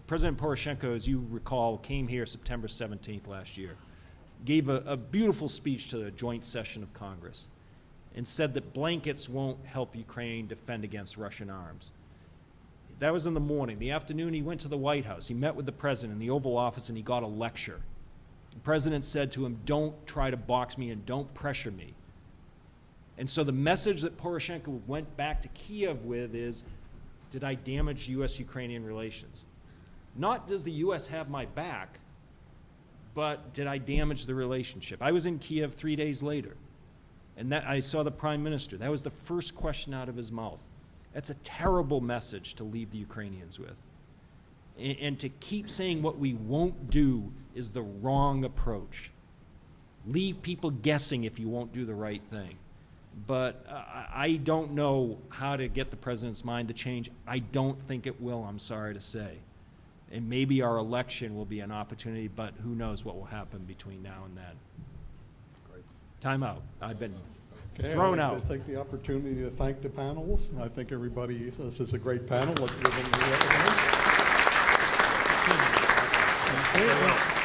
President Poroshenko, as you recall, came here September 17th last year, gave a beautiful speech to the joint session of Congress, and said that blankets won't help Ukraine defend against Russian arms. That was in the morning. The afternoon, he went to the White House. He met with the President in the Oval Office, and he got a lecture. The President said to him, "Don't try to box me and don't pressure me." And so the message that Poroshenko went back to Kiev with is, did I damage U.S.-Ukrainian relations? Not does the U.S. have my back, but did I damage the relationship? I was in Kiev 3 days later, and I saw the Prime Minister. That was the first question out of his mouth. That's a terrible message to leave the Ukrainians with. And to keep saying what we won't do is the wrong approach. Leave people guessing if you won't do the right thing. But I don't know how to get the President's mind to change. I don't think it will, I'm sorry to say. And maybe our election will be an opportunity, but who knows what will happen between now and then. Great. Time out. I've been thrown out. I'd like to take the opportunity to thank the panelists. I think everybody, this is a great panel. Let's give them a round of applause.